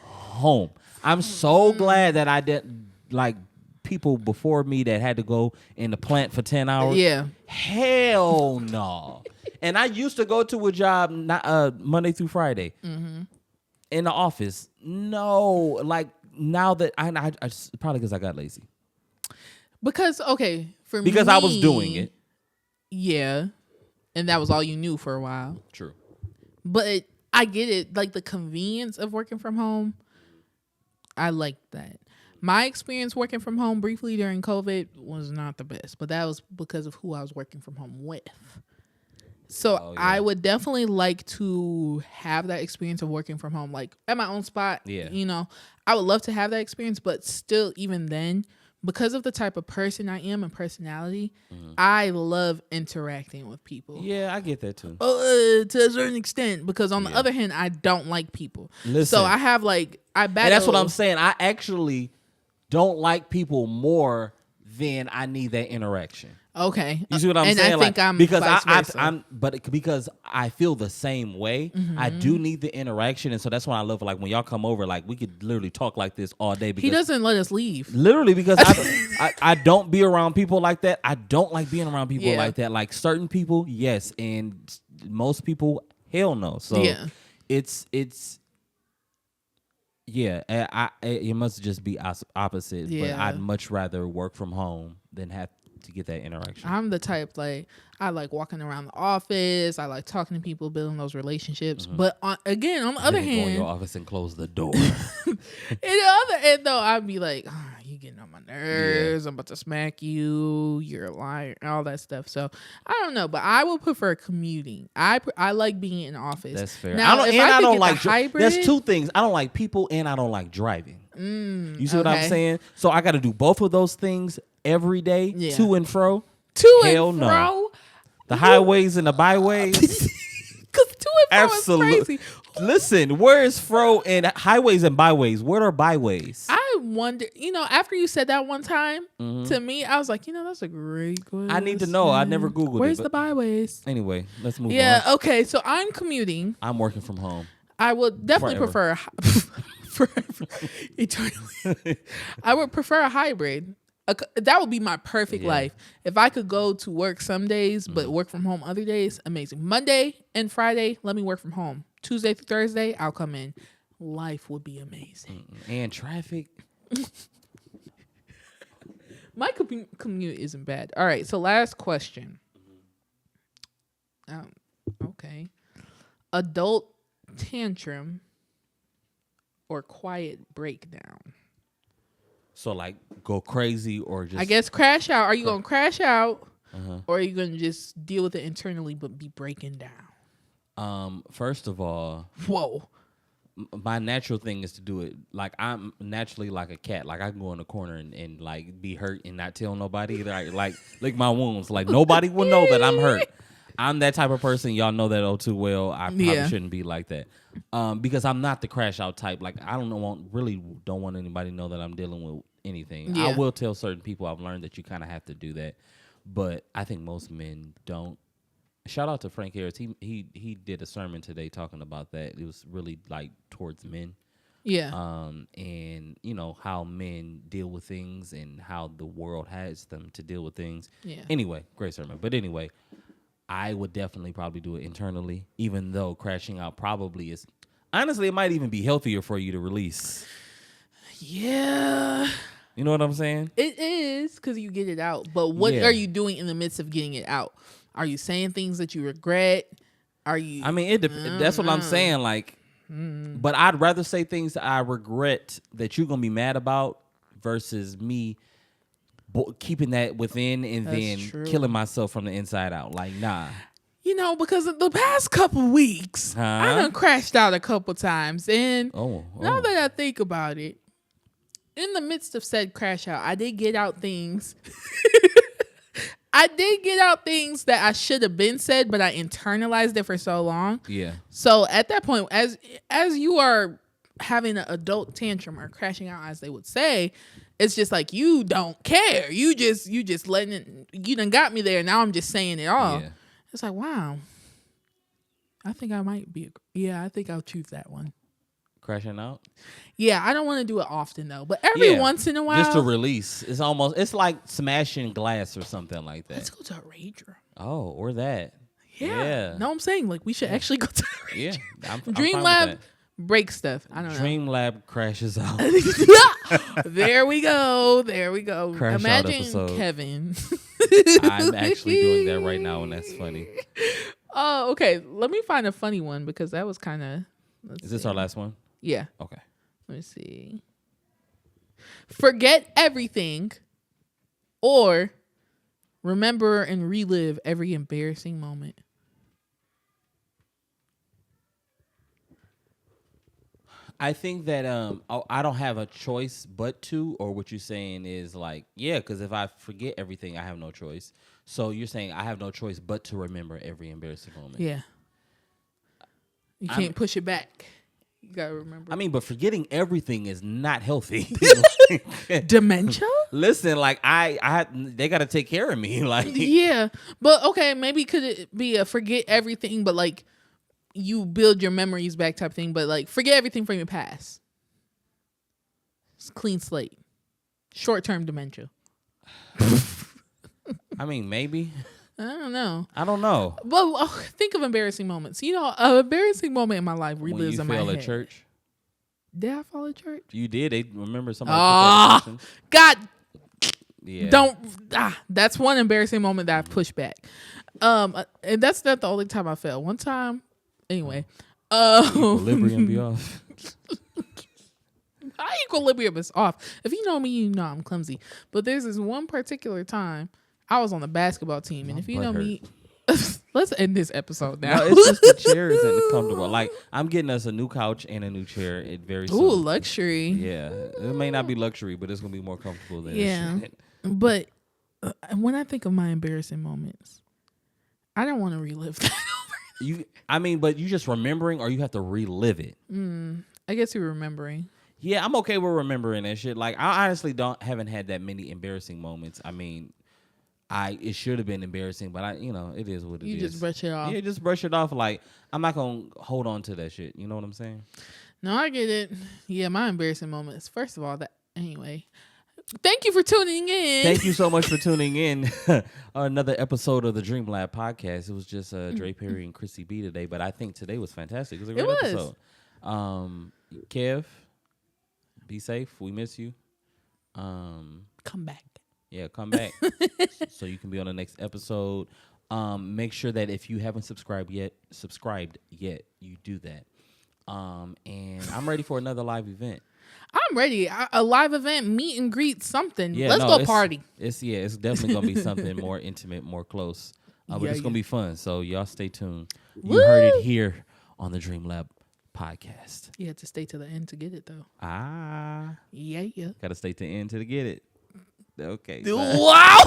home. I'm so glad that I didn't like people before me that had to go in the plant for 10 hours. Yeah. Hell no. And I used to go to a job Monday through Friday in the office. No, like now that I probably because I got lazy. Because I me, was doing it. Yeah. And that was all you knew for a while. True. But I get it. Like the convenience of working from home, I like that. My experience working from home briefly during COVID was not the best, but that was because of who I was working from home with. So I would definitely like to have that experience of working from home, like at my own spot. Yeah. You know, I would love to have that experience, but still, even then, because of the type of person I am and personality, I love interacting with people. Yeah, I get that too. To a certain extent, because on the other hand, I don't like people. Listen, so I have like, I battle. And that's what I'm saying. I actually don't like people more than I need that interaction. Okay. You see what I'm saying? And I think I'm because vice versa. Because I feel the same way. I do need the interaction, and so that's why I love like when y'all come over. Like we could literally talk like this all day. Because he doesn't let us leave. Literally, because I don't be around people like that. I don't like being around people like that. Like certain people, yes, and most people, hell no. So it's. Yeah, it must just be opposite. Yeah. But I'd much rather work from home than have to get that interaction. I'm the type, like, I like walking around the office. I like talking to people, building those relationships. But on the other hand, go in your office and close the door. In the other end, though, I'd be like, you getting on my nerves. I'm about to smack you. You're a liar. All that stuff. So I don't know, but I would prefer commuting. I like being in office. That's fair. Now, I don't like hybrid. There's two things. I don't like people and I don't like driving. You see what I'm saying? So I got to do both of those things every day, to and fro. Hell and fro. No. The highways and the byways. Because to and fro is crazy. Listen, where is fro and highways and byways? Where are byways? I wonder, after you said that one time to me, I was like, that's a great question. I need to know. I never Googled it. Where's the byways? Anyway, let's move on. Yeah, okay. So I'm commuting. I'm working from home. I would definitely prefer forever, eternally. I would prefer a hybrid. That would be my perfect life. If I could go to work some days, but work from home other days, amazing. Monday and Friday, let me work from home. Tuesday through Thursday, I'll come in. Life would be amazing. And traffic. My commute isn't bad. All right, so last question. Okay. Adult tantrum or quiet breakdown? So like go crazy or just... I guess crash out. Are you going to crash out or are you going to just deal with it internally but be breaking down? First of all... Whoa. My natural thing is to do it. Like I'm naturally like a cat. Like I can go in the corner and like be hurt and not tell nobody. Like lick my wounds. Like nobody will know that I'm hurt. I'm that type of person. Y'all know that too well. I probably shouldn't be like that. Because I'm not the crash out type. Like I don't want anybody to know that I'm dealing with anything. Yeah. I will tell certain people. I've learned that you kind of have to do that. But I think most men don't. Shout out to Frank Harris. He did a sermon today talking about that. It was really like towards men. Yeah. And how men deal with things and how the world has them to deal with things. Yeah. Anyway, great sermon. But anyway, I would definitely probably do it internally, even though crashing out probably is, honestly, it might even be healthier for you to release. Yeah. You know what I'm saying? It is, because you get it out. But what are you doing in the midst of getting it out? Are you saying things that you regret? Are you... I mean, that's what I'm saying. Like, but I'd rather say things that I regret that you're going to be mad about versus me keeping that within and then killing myself from the inside out. Like, nah. Because of the past couple weeks, I done crashed out a couple times. And now that I think about it, in the midst of said crash out, I did get out things... I did get out things that I should have been said, but I internalized it for so long. Yeah. So at that point, as you are having an adult tantrum or crashing out, as they would say, It's just like, you don't care. You just letting it, you done got me there. Now I'm just saying it all. Yeah. It's like, wow. I think I might be. I think I'll choose that one. Crashing out? Yeah, I don't want to do it often though. But every once in a while. Just to release. It's like smashing glass or something like that. Let's go to a rage room. Oh, or that. Yeah. No, I'm saying like we should actually go to a rage room. Dream Lab break stuff. I don't know. Dream Lab crashes out. There we go. Crash Imagine out episode. Kevin. I'm actually doing that right now, and that's funny. Oh, okay. Let me find a funny one because that was kind of. Is this our last one? Yeah. Okay. Let me see. Forget everything, or remember and relive every embarrassing moment. I think that I don't have a choice but to, or what you're saying is like, because if I forget everything, I have no choice. So you're saying I have no choice but to remember every embarrassing moment. Yeah. You can't push it back. You gotta remember. I mean, but forgetting everything is not healthy. Dementia? Listen, like they gotta take care of me. Like, yeah, but okay, maybe could it be a forget everything, but like you build your memories back type thing, but like forget everything from your past. It's clean slate. Short-term dementia. I mean, maybe. I don't know. But think of embarrassing moments. You know, an embarrassing moment in my life relives in my head. When you failed at church? Did I fall at church? You did. They remember somebody. God. Yeah. Don't. That's one embarrassing moment that I pushed back. And that's not the only time I fell. One time, anyway. Equilibrium be off. My equilibrium is off. If you know me, you know I'm clumsy. But there's this one particular time I was on the basketball team, and if you know me, let's end this episode now. No, it's just the chair isn't comfortable. Like, I'm getting us a new couch and a new chair. It very soon. Ooh, luxury. Yeah, it may not be luxury, but it's gonna be more comfortable than this shit. But when I think of my embarrassing moments, I don't want to relive that over. But you just remembering, or you have to relive it. I guess you're remembering. Yeah, I'm okay with remembering that shit. Like, I honestly haven't had that many embarrassing moments. I mean, it should have been embarrassing, but it is what it is. You just brush it off. Yeah, just brush it off. Like, I'm not gonna hold on to that shit. You know what I'm saying? No, I get it. Yeah, my embarrassing moments. First of all, anyway. Thank you for tuning in. Thank you so much for tuning in. Another episode of the Dream Lab podcast. It was just Dre Perry and Chrissy B today, but I think today was fantastic. It was a great episode. Kev, be safe. We miss you. Come back. Yeah, come back so you can be on the next episode. Make sure that if you haven't subscribed yet, you do that. And I'm ready for another live event. I'm ready. A live event, meet and greet, something. Yeah, Let's go party. It's definitely gonna be something more intimate, more close. But it's gonna be fun. So y'all stay tuned. Woo! You heard it here on the Dream Lab podcast. You have to stay to the end to get it though. Yeah. Gotta stay to the end to get it. Okay. Wow.